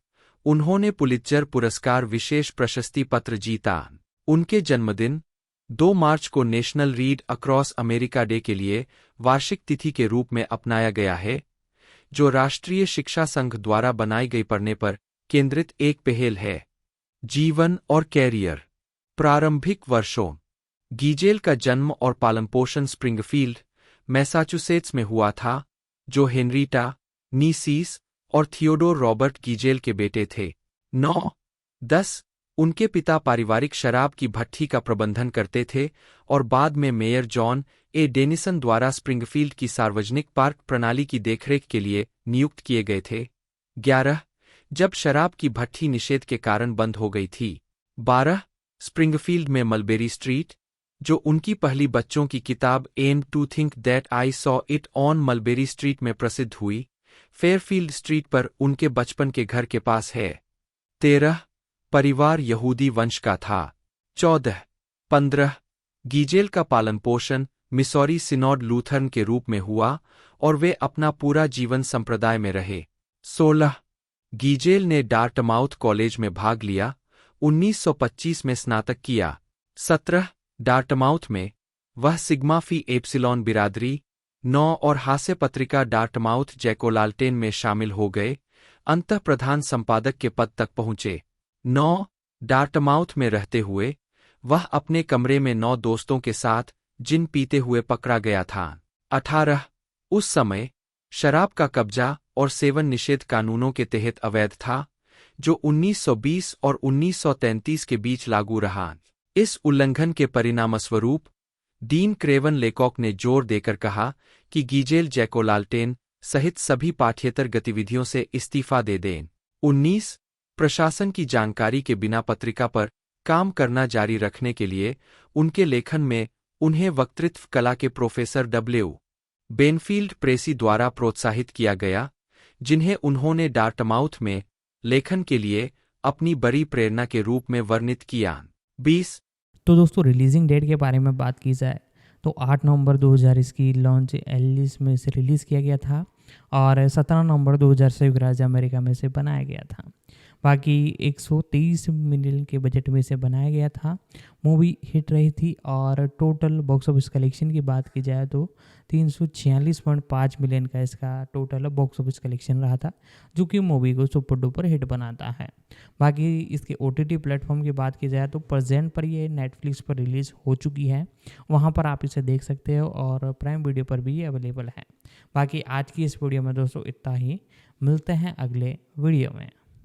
Speaker 2: उन्होंने पुलित्जर पुरस्कार विशेष प्रशस्ति पत्र जीता। उनके जन्मदिन 2 मार्च को national read across America day के लिए वार्षिक तिथि के रूप में अपनाया गया है, जो राष्ट्रीय शिक्षा संघ द्वारा बनाई गई पढ़ने पर केंद्रित एक पहल है। जीवन और कैरियर। प्रारंभिक वर्षों। गीजेल का जन्म और पालनपोषण स्प्रिंगफील्ड, मैसाचुसेट्स में हुआ था, जो हेनरीटा, नीसीस और थियोडोर रॉबर्ट गीजेल के बेटे थे। 9-10 उनके पिता पारिवारिक शराब की भट्ठी का प्रबंधन करते थे और बाद में मेयर जॉन ए डेनिसन द्वारा स्प्रिंगफील्ड की सार्वजनिक पार्क प्रणाली की देखरेख के लिए नियुक्त किए गए थे। 11 जब शराब की भट्ठी निषेध के कारण बंद हो गई थी। 12 स्प्रिंगफील्ड में मलबेरी स्ट्रीट, जो उनकी पहली बच्चों की किताब and to think that I saw it on Mulberry Street में प्रसिद्ध हुई, फेयरफील्ड स्ट्रीट पर उनके बचपन के घर के पास है। 13 परिवार यहूदी वंश का था। 14-15 गीजेल का पालन पोषण मिसौरी सिनॉड लूथर्न के रूप में हुआ और वे अपना पूरा जीवन संप्रदाय में रहे। 16 गीजेल ने डार्टमाउथ कॉलेज में भाग लिया, 1925 में स्नातक किया। 17 डार्टमाउथ में वह सिग्मा फी एप्सिलॉन बिरादरी 9 और हास्य पत्रिका डार्टमाउथ जैकोलाल्टेन में शामिल हो गए, अंतः प्रधान संपादक के पद तक पहुंचे। 9 डार्टमाउथ में रहते हुए वह अपने कमरे में 9 दोस्तों के साथ जिन पीते हुए पकड़ा गया था। 18 उस समय शराब का कब्जा और सेवन निषेध कानूनों के तहत अवैध था, जो 1920 और 1933 के बीच लागू रहा। इस उल्लंघन के परिणामस्वरूप डीन क्रेवन लेकॉक ने जोर देकर कहा कि गीजेल जैकोलाल्टेन सहित सभी पाठ्येतर गतिविधियों से इस्तीफा दे दें। 19 प्रशासन की जानकारी के बिना पत्रिका पर काम करना जारी रखने के लिए उनके लेखन में उन्हें वक्तृत्व कला के प्रोफेसर डब्ल्यू बेनफील्ड प्रेसी द्वारा प्रोत्साहित किया गया, जिन्हें उन्होंने डार्टमाउथ में लेखन के लिए अपनी बड़ी प्रेरणा के रूप में वर्णित किया। 20
Speaker 1: तो दोस्तों रिलीजिंग डेट के बारे में बात की जाए तो 8 नवंबर 2000 इसकी लॉन्च एलिस में से रिलीज़ किया गया था और 17 नवंबर 2000 संयुक्त राज्य अमेरिका में से बनाया गया था। बाकी 123 मिलियन के बजट में से बनाया गया था। मूवी हिट रही थी और टोटल बॉक्स ऑफिस कलेक्शन की बात की जाए तो 346.5 मिलियन का इसका टोटल बॉक्स ऑफिस कलेक्शन रहा था, जो कि मूवी को सुपर डुपर हिट बनाता है। बाकी इसके OTT प्लेटफॉर्म की बात की जाए तो प्रेजेंट पर ये नेटफ्लिक्स पर रिलीज़ हो चुकी है, वहाँ पर आप इसे देख सकते हो और प्राइम वीडियो पर भी ये अवेलेबल है। बाकी आज की इस वीडियो में दोस्तों इतना ही, मिलते हैं अगले वीडियो में।